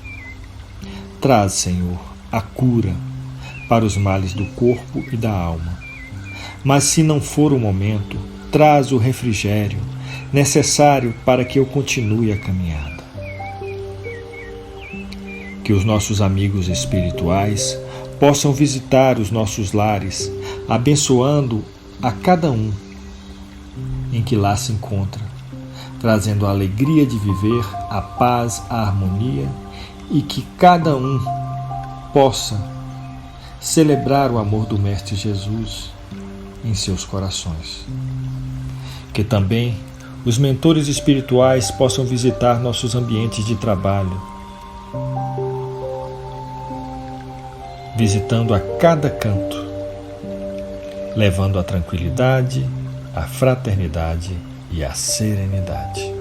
Traz, Senhor, a cura para os males do corpo e da alma. Mas se não for o momento, traz o refrigério necessário para que eu continue a caminhada. Que os nossos amigos espirituais possam visitar os nossos lares, abençoando a cada um em que lá se encontra, trazendo a alegria de viver, a paz, a harmonia, e que cada um possa celebrar o amor do Mestre Jesus em seus corações. Que também os mentores espirituais possam visitar nossos ambientes de trabalho, visitando a cada canto, levando a tranquilidade, a fraternidade e a serenidade.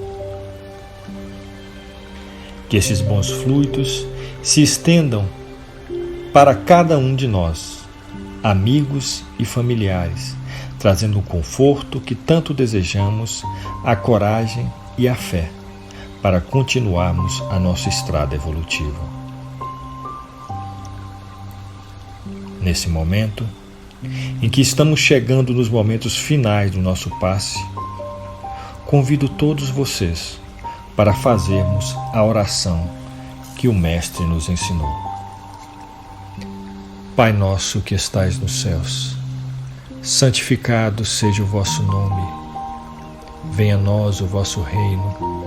Que esses bons fluidos se estendam para cada um de nós, amigos e familiares, trazendo o conforto que tanto desejamos, a coragem e a fé para continuarmos a nossa estrada evolutiva. Nesse momento, em que estamos chegando nos momentos finais do nosso passe, convido todos vocês para fazermos a oração que o Mestre nos ensinou. Pai nosso que estais nos céus, santificado seja o vosso nome. Venha a nós o vosso reino.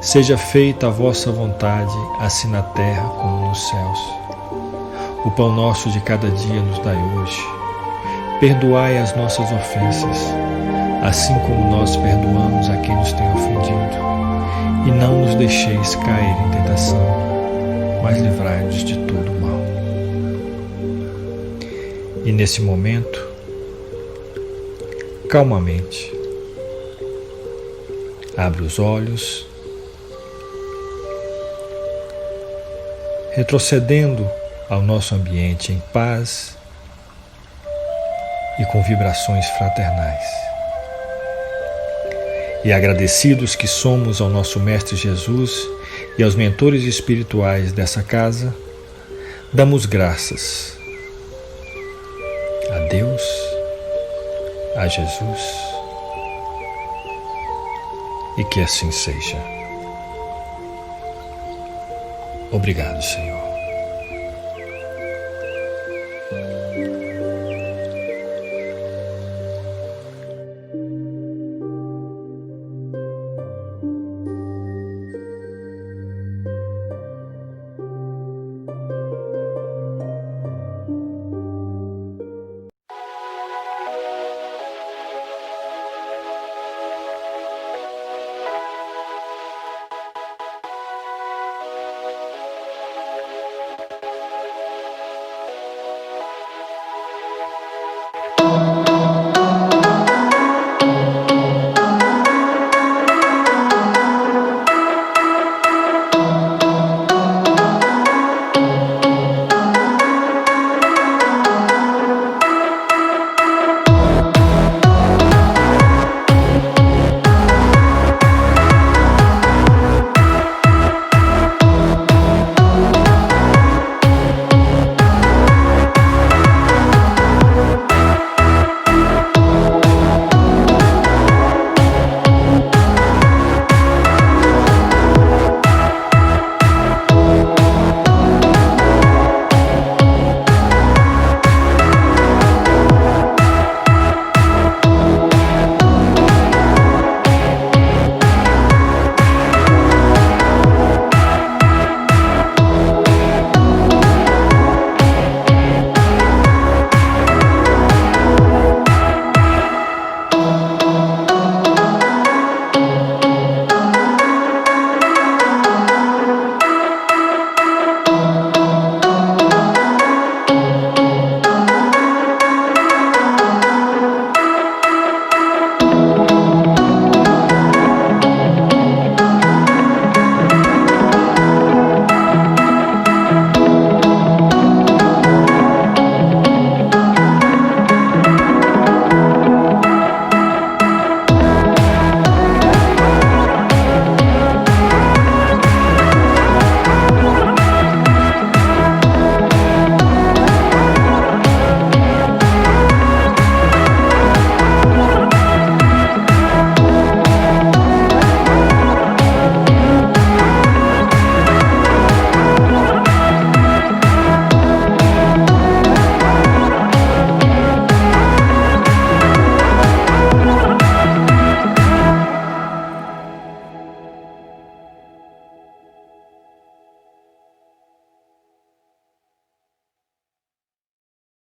Seja feita a vossa vontade, assim na terra como nos céus. O pão nosso de cada dia nos dai hoje. Perdoai as nossas ofensas, assim como nós perdoamos a quem nos tem ofendido. E não nos deixeis cair em tentação, mas livrai-nos de todo o mal. E nesse momento, calmamente, abre os olhos, retrocedendo ao nosso ambiente em paz e com vibrações fraternais. E agradecidos que somos ao nosso Mestre Jesus e aos mentores espirituais dessa casa, damos graças a Deus, a Jesus, e que assim seja. Obrigado, Senhor.